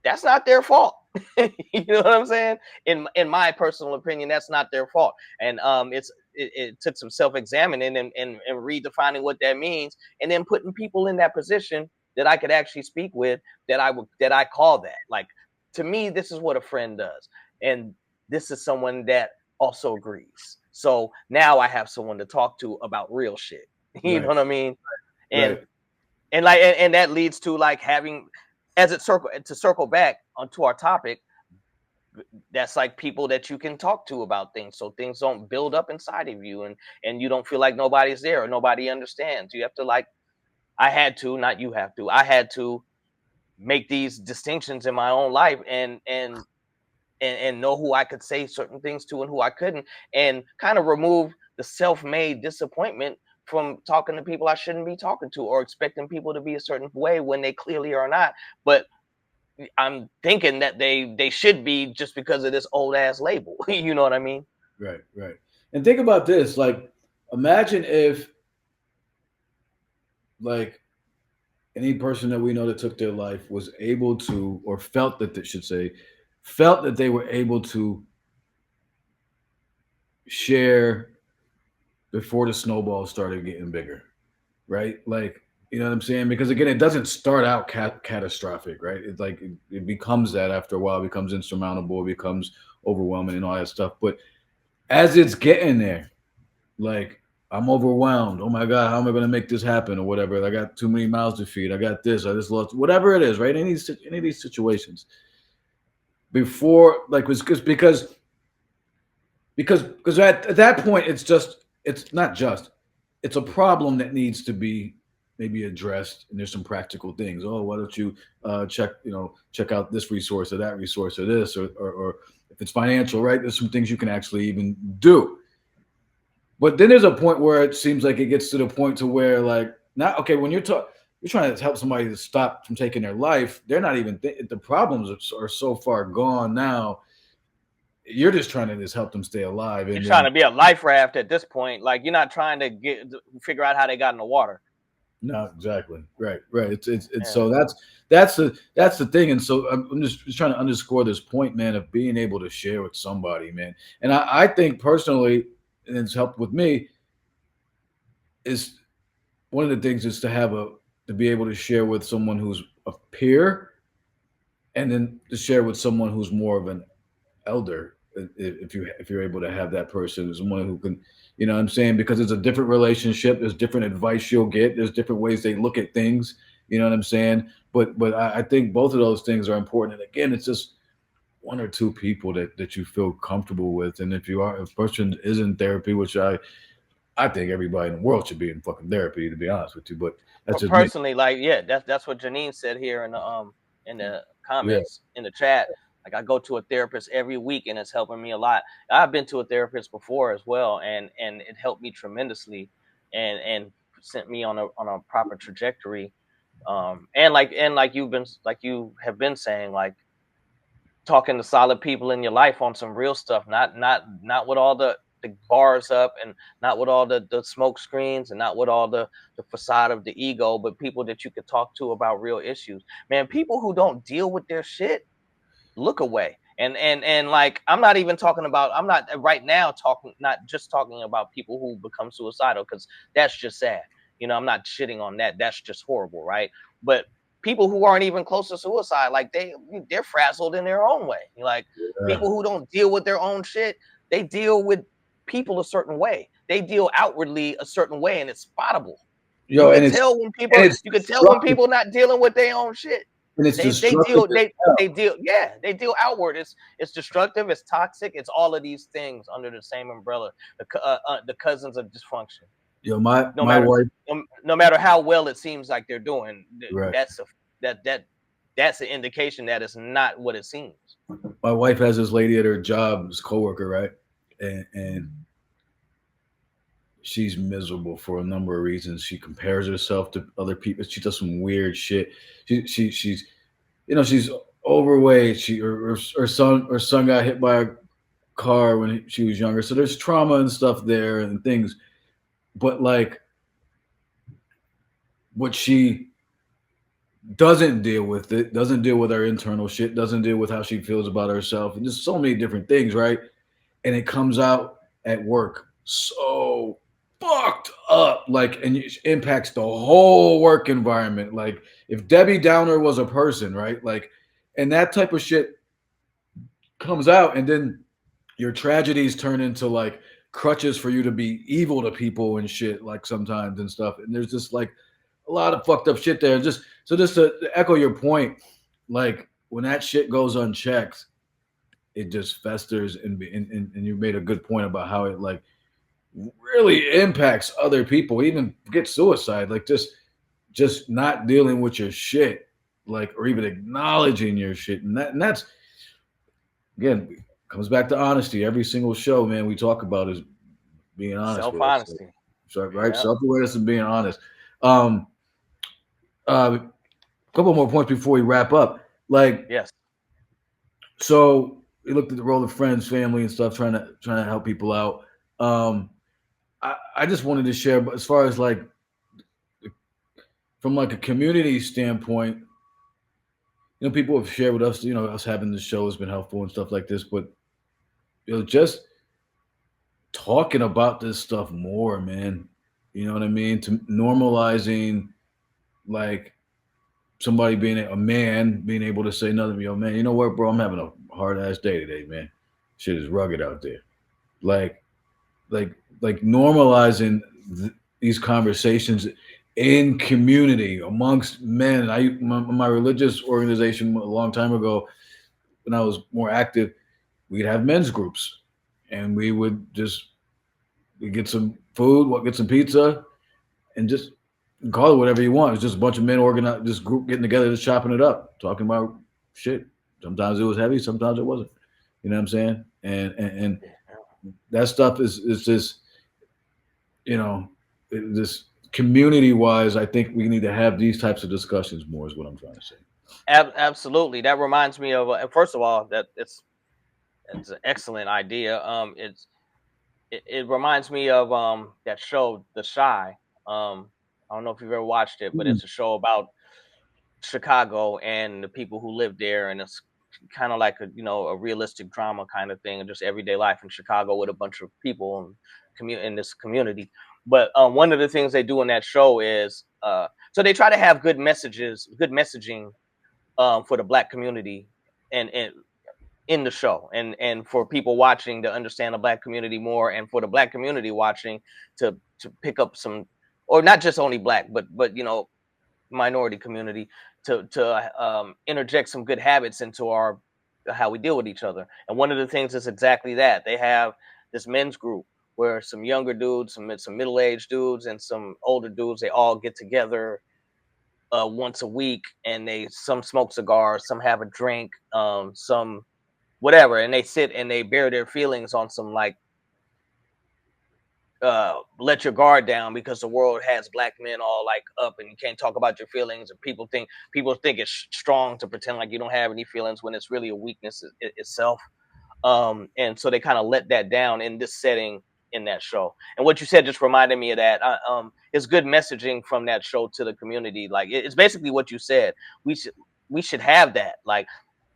that's not their fault. You know what I'm saying? In my personal opinion, that's not their fault. And it took some self-examining and redefining what that means, and then putting people in that position that I could actually speak with, that I call that. Like, to me, this is what a friend does. And this is someone that also agrees. So now I have someone to talk to about real shit. You know right, what I mean? And right, and that leads to like having, as it circle back onto our topic, that's like people that you can talk to about things, so things don't build up inside of you, and you don't feel like nobody's there or nobody understands. You have to, like, I had to, not you have to, I had to make these distinctions in my own life, and know who I could say certain things to and who I couldn't, and kind of remove the self-made disappointment from talking to people I shouldn't be talking to, or expecting people to be a certain way when they clearly are not. But I'm thinking that they should be, just because of this old ass label. You know what I mean? right. And think about this, like, imagine if like any person that we know that took their life was able to, or felt that they should say, felt that they were able to share before the snowball started getting bigger, right? Like, you know what I'm saying? Because again, it doesn't start out catastrophic, right? It's like it becomes that after a while, it becomes insurmountable, it becomes overwhelming and all that stuff. But as it's getting there, like, I'm overwhelmed. Oh my God, how am I going to make this happen or whatever? I got too many mouths to feed. I got this. I just lost whatever it is, right? Any of these situations before, like, was because at that point, it's not just. it's a problem that needs to be maybe addressed, and there's some practical things. Oh, why don't you check, check out this resource or that resource or this, or if it's financial, right? There's some things you can actually even do. But then there's a point where it seems like it gets to the point to where, like, not okay, when you're trying to help somebody to stop from taking their life, they're not even the problems are so far gone now. You're just trying to just help them stay alive, You're and trying then to be a life raft at this point. Like you're not trying to figure out how they got in the water. no, exactly, right, right. It's Yeah. so that's the thing, and so I'm just trying to underscore this point, man, of being able to share with somebody, man. And I think personally, and it's helped with me, is one of the things is to be able to share with someone who's a peer, and then to share with someone who's more of an elder, if you're able to have that person, someone who can, you know what I'm saying, because it's a different relationship, there's different advice you'll get, there's different ways they look at things, you know what I'm saying. But I think both of those things are important, and again, it's just one or two people that you feel comfortable with. And if a person is in therapy, which I think everybody in the world should be in fucking therapy, to be honest with you, but that's But just me. personally, like, yeah, that's what Janine said here in the Yeah, comments in the chat. Like, I go to a therapist every week, and it's helping me a lot. I've been to a therapist before as well, and it helped me tremendously, and sent me on a proper trajectory. And like you have been saying, like talking to solid people in your life on some real stuff, not with all the bars up, and not with all the smoke screens, and not with all the facade of the ego, but people that you could talk to about real issues. Man, people who don't deal with their shit, look away. And like, I'm not right now talking, not just talking about people who become suicidal, because that's just sad. I'm not shitting on that. That's just horrible, right? But people who aren't even close to suicide, like they're frazzled in their own way. Like, yeah. people who don't deal with their own shit, they deal with people a certain way. They deal outwardly a certain way, and it's spottable. Yo, and it's You can tell when destructive, people not dealing with their own shit. and it's They destructive deal as they hell. deal yeah, they deal outward. It's destructive, it's toxic, it's all of these things under the same umbrella. The cousins of dysfunction. Yo, my No my matter wife, no matter how well it seems like they're doing, right. that that that's an indication that it's not what it seems. My wife has this lady at her job, this coworker, right? And she's miserable for a number of reasons. She compares herself to other people. She does some weird shit. She's she's overweight. Her son got hit by a car when she was younger. So there's trauma and stuff there and things. But like what she doesn't deal with it, doesn't deal with her internal shit, doesn't deal with how she feels about herself, and just so many different things, right? And it comes out at work so fucked up, like, and it impacts the whole work environment. Like, if Debbie Downer was a person, right? Like, and that type of shit comes out, and then your tragedies turn into like crutches for you to be evil to people and shit, like sometimes and stuff. And there's just like a lot of fucked up shit there. Just to echo your point, like when that shit goes unchecked, it just festers, and you made a good point about how it like really impacts other people, even get suicide, like just not dealing with your shit, like, or even acknowledging your shit. And that's again comes back to honesty. Every single show, man, we talk about is being honest Self with ourselves. honesty. So, right, Yeah. self-awareness and being honest. um a couple more points before we wrap up. Like, Yes. so we looked at the role of friends, family, and stuff, trying to help people out. Um I just wanted to share, but as far as like from like a community standpoint, people have shared with us, us having this show has been helpful and stuff like this, but just talking about this stuff more, man. You know what I mean? To normalizing, like, somebody being a man being able to say nothing, yo, man, you know what, bro? I'm having a hard ass day today, man. Shit is rugged out there. Like, like, like normalizing these conversations in community amongst men. My religious organization a long time ago, when I was more active, we'd have men's groups, and we would just we get some food, get some pizza, and just call it whatever you want. It's just a bunch of men organized, just group getting together, just chopping it up, talking about shit. Sometimes it was heavy, sometimes it wasn't. You know what I'm saying? And that stuff is just, you know, this community wise. I think we need to have these types of discussions more. Is what I'm trying to say. Absolutely. That reminds me of first of all that it's an excellent idea. It reminds me of that show The Shy. I don't know if you've ever watched it, but Mm. it's a show about Chicago and the people who live there, and it's kind of like a a realistic drama kind of thing, and just everyday life in Chicago with a bunch of people and in this community. But one of the things they do in that show is so they try to have good messages, good messaging for the black community, and in the show, and for people watching to understand the black community more, and for the black community watching to pick up some, or not just only black, but minority community to interject some good habits into our how we deal with each other. And one of the things is exactly that. They have this men's group where some younger dudes, some middle-aged dudes, and some older dudes, they all get together once a week, and they some smoke cigars, some have a drink, some whatever, and they sit and they bear their feelings on some like let your guard down because the world has black men all like up and you can't talk about your feelings, and people think it's strong to pretend like you don't have any feelings when it's really a weakness itself. And so they kind of let that down in this setting in that show. And what you said just reminded me of that. It's good messaging from that show to the community. Like it's basically what you said. We should have that. Like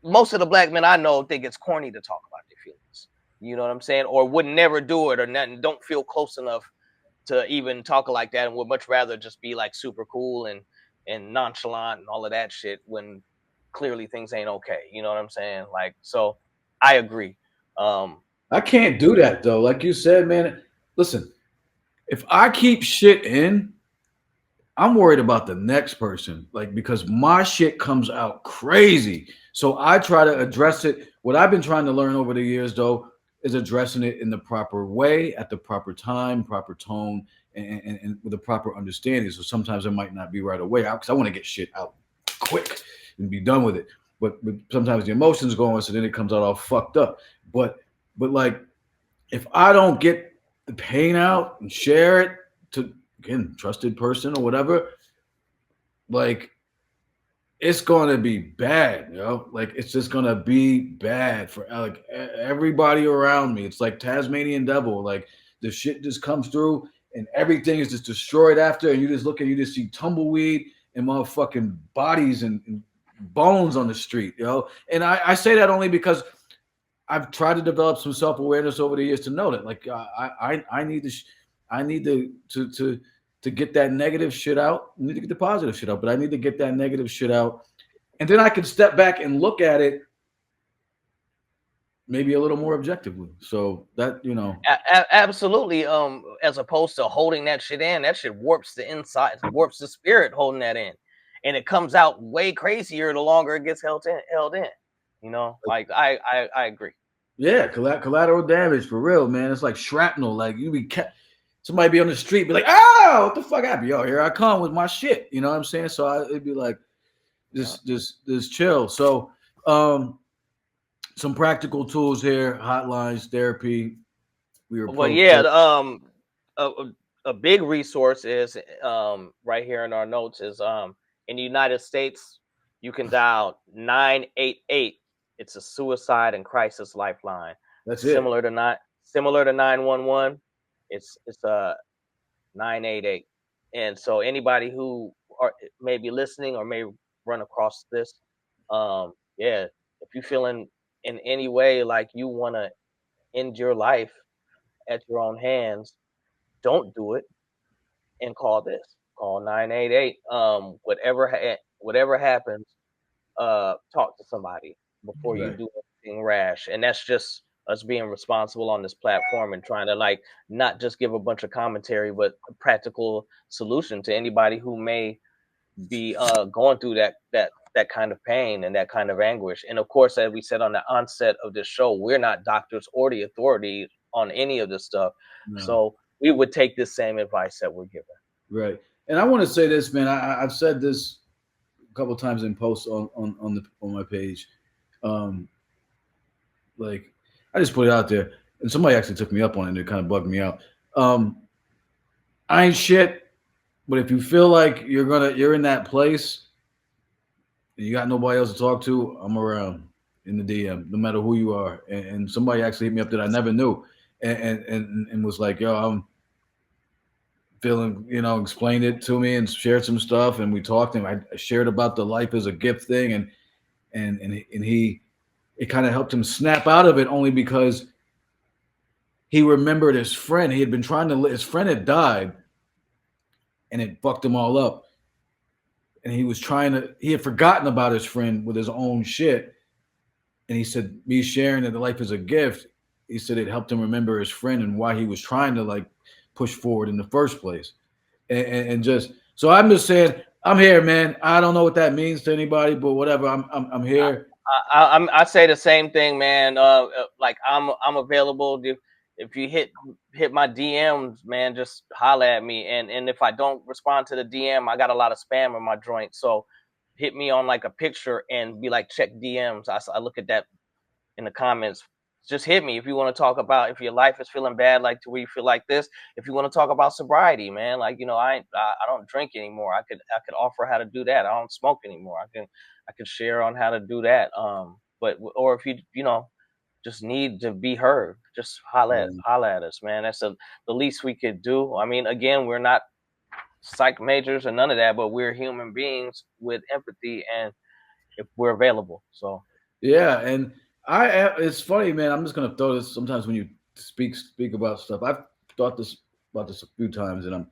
most of the black men I know think it's corny to talk about their feelings. You know what I'm saying? Or would never do it, or nothing. Don't feel close enough to even talk like that, and would much rather just be like super cool and nonchalant and all of that shit when clearly things ain't okay. You know what I'm saying? Like, so I agree. Um, I can't do that though. Like you said, man. Listen, if I keep shit in, I'm worried about the next person, like because my shit comes out crazy. So I try to address it. What I've been trying to learn over the years, though, is addressing it in the proper way, at the proper time, proper tone, and with the proper understanding. So sometimes it might not be right away because I want to get shit out quick and be done with it. But sometimes the emotions go on, so then it comes out all fucked up. But but like if I don't get the pain out and share it to again trusted person or whatever, like it's gonna be bad, you know. Like it's just gonna be bad for like everybody around me. It's like Tasmanian devil. Like the shit just comes through and everything is just destroyed after, and you just look and you just see tumbleweed and motherfucking bodies and bones on the street, you know. And I say that only because I've tried to develop some self awareness over the years to know that, like, I need to, I need to get that negative shit out. I need to get the positive shit out, but I need to get that negative shit out, and then I can step back and look at it maybe a little more objectively. So that absolutely. As opposed to holding that shit in, that shit warps the inside, warps the spirit holding that in, and it comes out way crazier the longer it gets held in. Held in. Like I agree. yeah, collateral damage for real, man. It's like shrapnel. Like you be somebody be on the street, be like, "Oh, what the fuck happened? Yo, here I come with my shit." You know what I'm saying? So it'd be like, Yeah. just chill. So, some practical tools here: hotlines, therapy. We Well, approach yeah. it. A, a a big resource is right here in our notes is in the United States you can dial 988. It's a suicide and crisis lifeline, That's it. similar to 911. It's 988, and so anybody who may be listening or may run across this, yeah, if you're feeling in any way like you want to end your life at your own hands, don't do it and call this. Call 988. Whatever happens, talk to somebody before you Right. do anything rash. And that's just us being responsible on this platform and trying to like not just give a bunch of commentary, but a practical solution to anybody who may be going through that kind of pain and that kind of anguish. And of course, as we said on the onset of this show, we're not doctors or the authority on any of this stuff. No. So we would take this same advice that we're given. Right. And I want to say this, man. I've said this a couple times in posts on my page. Um, like I just put it out there, and somebody actually took me up on it, and it kind of bugged me out. Um, I ain't shit, but if you feel like you're in that place and you got nobody else to talk to, I'm around in the DM, no matter who you are. And somebody actually hit me up that I never knew, and was like, "Yo, I'm feeling," explained it to me and shared some stuff, and we talked, and I shared about the life as a gift thing, and he it kind of helped him snap out of it only because he remembered his friend. He had been trying to. His friend had died, and it fucked him all up. And he was trying to. He had forgotten about his friend with his own shit. And he said, me sharing that the life is a gift. He said it helped him remember his friend and why he was trying to like push forward in the first place. And just so I'm just saying, I'm here, man. I don't know what that means to anybody, but whatever. I'm here. I say the same thing, man. Like I'm available. If you hit my DMs, man, just holla at me. And if I don't respond to the DM, I got a lot of spam in my joint. So hit me on like a picture and be like, check DMs. I look at that in the comments. Just hit me if you want to talk about if your life is feeling bad, like to where you feel like this. If you want to talk about sobriety, man, like I don't drink anymore. I could offer how to do that. I don't smoke anymore. I could share on how to do that. But or if you just need to be heard, just Yeah. holla at us, man. That's the least we could do. I mean, again, we're not psych majors or none of that, but we're human beings with empathy, and if we're available, so. Yeah, and it's funny, man. I'm just gonna throw this. Sometimes when you speak about stuff, I've thought this about this a few times, and I'm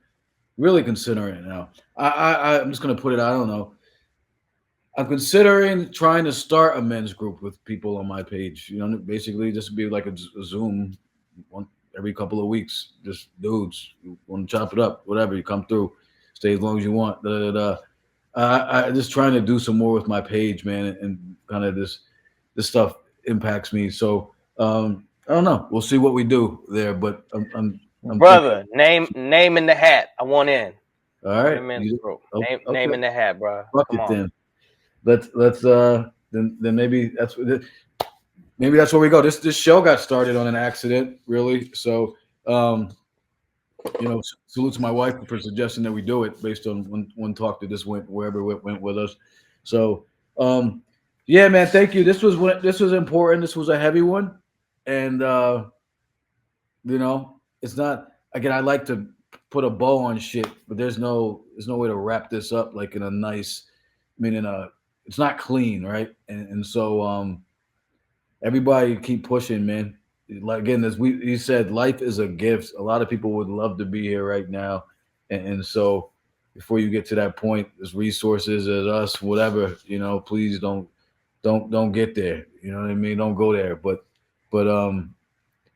really considering it now. I'm just gonna put it. I don't know. I'm considering trying to start a men's group with people on my page. Basically just be like a Zoom one every couple of weeks. Just dudes, you want to chop it up, whatever. You come through, stay as long as you want. Da, da, da. I just trying to do some more with my page, man, and kind of this stuff impacts me. So I don't know. We'll see what we do there, but I'm thinking. Brother, name in the hat. I want in. All For the right, men's group. Name okay, in the hat, bro. fuck Come it on. then. Let's then maybe that's where we go. This show got started on an accident, really. So um, salute to my wife for suggesting that we do it based on one talk that just went wherever it went with us. So um, yeah, man, thank you. This was important. This was a heavy one, and it's not. Again, I like to put a bow on shit, but there's no way to wrap this up like in a nice. I mean, it's not clean, right? And so everybody keep pushing, man. Like again, as you said, life is a gift. A lot of people would love to be here right now, and so before you get to that point, there's resources as us, whatever. Please don't get there. You know what I mean? Don't go there. But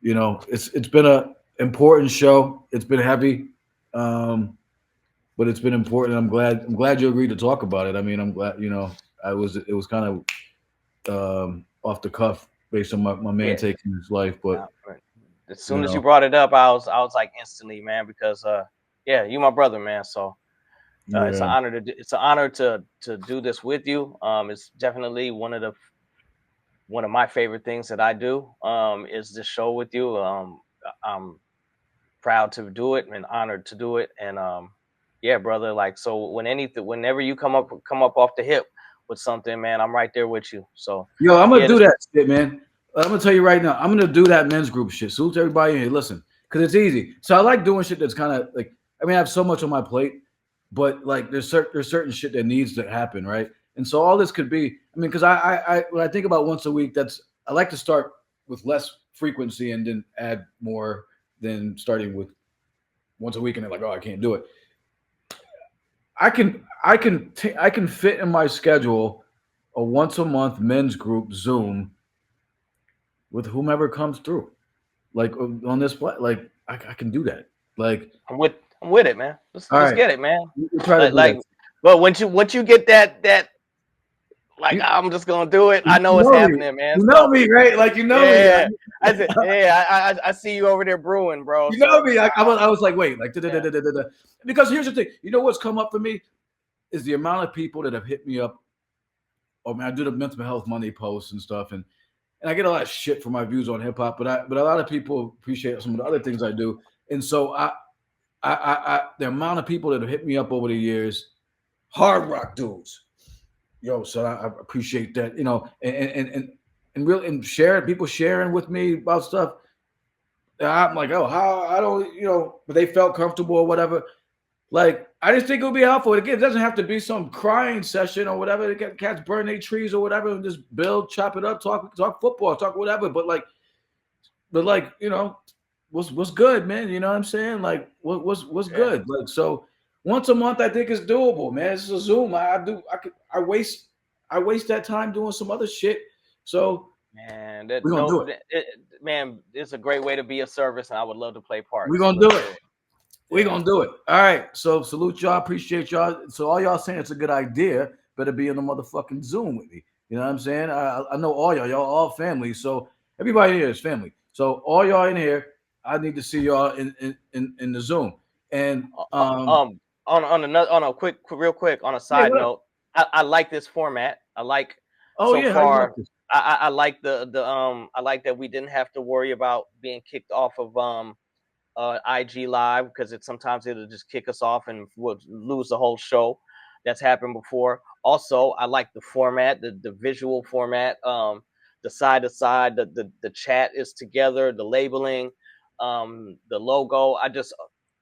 it's been a important show. It's been heavy, um, but it's been important. I'm glad you agreed to talk about it. I mean, I'm glad. It was kind of off the cuff based on my man Yeah. taking his life, but Right. As you soon as you know, brought it up, I was like instantly, man, because yeah, you my brother, man. So it's an yeah, honor it's an honor to do this with you. It's definitely one of my favorite things that I do. Is this show with you. I'm proud to do it and honored to do it. And yeah, brother, like so whenever you come up off the hip with something, man, I'm right there with you. So yo, I'm gonna yeah, do this that shit, man. I'm gonna tell you right now, I'm gonna do that men's group shit. Salute to everybody in here. Listen, because it's easy. So I like doing shit that's kind of like. I mean, I have so much on my plate, but like there's certain shit that needs to happen, right? And so all this could be. I mean, because when I think about once a week, I like to start with less frequency and then add more than starting with once a week and they're like, oh, I can't do it. I can fit in my schedule a once a month men's group Zoom with whomever comes through. Like on this like I can do that. Like, I'm with it, man. Let's all let's right, get it, man. we try to Like do that. like, but once you get that Like You, I'm just gonna do it. I you know it's know me. happening, man. You know So me, right? Like you know me. yeah, I said, yeah, I see you over there brewing, bro. You know So me. I was like, wait, like da, da, da, yeah, da, da, da. Because here's the thing. You know what's come up for me is the amount of people that have hit me up. Oh man, I do the mental health Monday posts and stuff, and I get a lot of shit for my views on hip hop, but a lot of people appreciate some of the other things I do, and so the amount of people that have hit me up over the years, hard rock dudes, yo, so I appreciate that, and really and sharing people sharing with me about stuff. I'm like, oh, how I don't, but they felt comfortable or whatever. Like, I just think it would be helpful. Again, it doesn't have to be some crying session or whatever. They get cats burn their trees or whatever, and just build, chop it up, talk football, talk whatever. But like, what's good, man? You know what I'm saying? Like, what's yeah, good? Like, so once a month, I think is doable, man. It's a Zoom. I waste that time doing some other shit. So man. That we're gonna do no, it. man, it's a great way to be of service, and I would love to play part. We're So gonna do let's it. do it. We're Yeah. gonna do it. All right. So salute y'all. Appreciate y'all. So all y'all saying it's a good idea. Better be in the motherfucking Zoom with me. You know what I'm saying? I know all y'all. Y'all all family. So everybody here is family. So all y'all in here, I need to see y'all in the Zoom. And On a real quick, on a yeah, side what up? note, I like this format. I like Oh so yeah, how you like far. this? I like the I like that we didn't have to worry about being kicked off of IG Live because it sometimes it'll just kick us off and we'll lose the whole show. That's happened before. Also, I like the format, the visual format, the side to side, the chat is together, the labeling, the logo. I just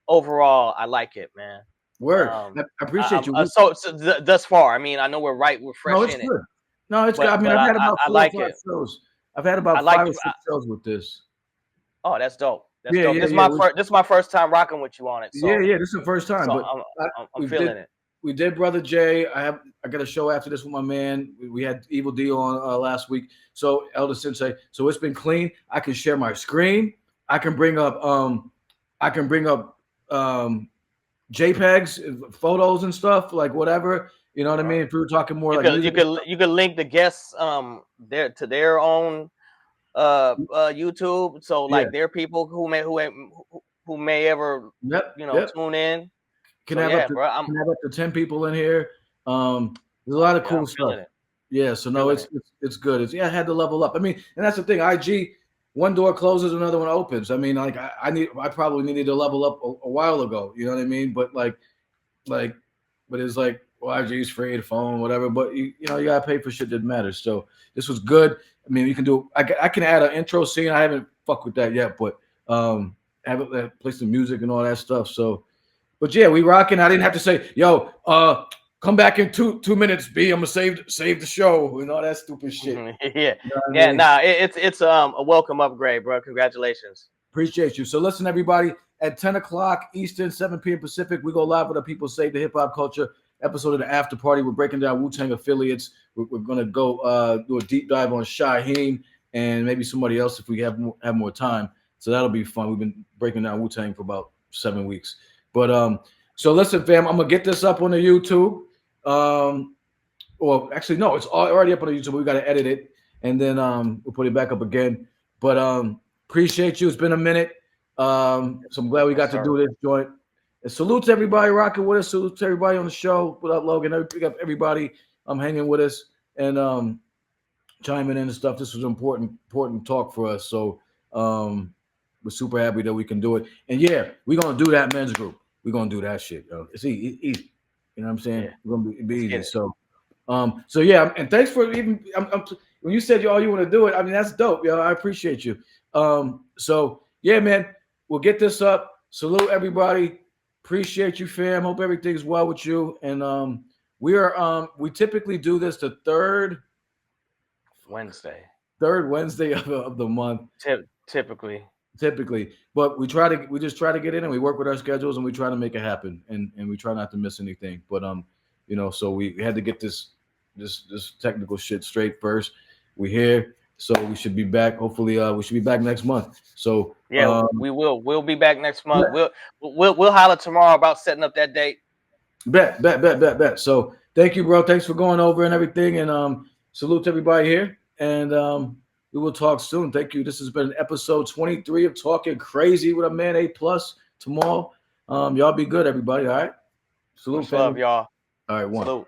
overall I like it, man. Word. Um, I appreciate you. thus far, I mean, I know we're No, fresh it's in it, good. No, it's good. I mean, but I've had about I four or like five it. shows. I've had I about like five or the six shows with this. oh, that's dope. That's Yeah, dope. yeah, yeah. This is my first time rocking with you on it, Yeah, so yeah, this is the first time, so but I'm we did feeling it. Brother Jay. I got a show after this with my man. We had Evil D on last week. So Elder Sensei. So it's been clean. I can share my screen. I can bring up I can bring up JPEGs, photos and stuff like whatever. You know what I Uh-huh. mean? If we were talking more like music and stuff. You could link the guests their to their own YouTube. So Yeah. like there are people who may ever Yep. Yep. tune in. Can So have up yeah, to bro, I'm 10 people in here. There's a lot of yeah, I'm cool stuff. feeling it. Yeah, so no, Feeling it's it. it's, it's good. It's yeah, I had to level up. I mean, and that's the thing. IG, one door closes, another one opens. I mean, like I probably needed to level up a while ago. You know what I mean? But like, but it's like, well, IG's free, the phone, whatever. But you gotta pay for shit that matters. So this was good. I mean, you can do. I can add an intro scene. I haven't fucked with that yet, but have it play some music and all that stuff. So but yeah, we rocking. I didn't have to say, yo, come back in two minutes, B. I'm gonna save the show and all that stupid shit. Yeah, You know what I yeah. mean? Nah, it's a welcome upgrade, bro. Congratulations. Appreciate you. So listen, everybody, at 10 o'clock Eastern, 7 p.m. Pacific, we go live with the People Save the Hip Hop Culture episode of the After Party. We're breaking down Wu-Tang affiliates. We're gonna go do a deep dive on Shaheem and maybe somebody else if we have more time. So that'll be fun. We've been breaking down Wu-Tang for about 7 weeks. But so listen, fam, I'm gonna get this up on the YouTube. Um, or actually, no, it's already up on the YouTube. We got to edit it, and then we'll put it back up again. But appreciate you. It's been a minute. So I'm glad we Yes, got to sir. do this joint. And salute to everybody rocking with us. Salute to everybody on the show. What up, Logan? Pick up everybody hanging with us and chiming in and stuff. This was important talk for us. So we're super happy that we can do it. And yeah, we're gonna do that men's group. We're gonna do that shit, yo. It's easy. You know what I'm saying? Yeah, We're gonna be let's get easy. it. So yeah, and thanks for even when you said you want to do it. I mean, that's dope, yo. I appreciate you. So yeah, man, we'll get this up. Salute everybody. Appreciate you, fam. Hope everything's well with you. And we typically do this the Wednesday, third Wednesday of the month. typically. Typically, but we just try to get in and we work with our schedules and we try to make it happen and we try not to miss anything. But so we had to get this technical shit straight first. We here, so we should be back. Hopefully, we should be back next month. So Yeah, we will. We'll be back next month. We'll holler tomorrow about setting up that date. bet. So Thank you, bro. Thanks for going over and everything. And salute to everybody here. And we will talk soon. Thank you. This has been episode 23 of Talking Crazy with a man A plus tomorrow. Y'all be good, everybody. All right. Salute, Much love, family. y'all. All right, one. Salute.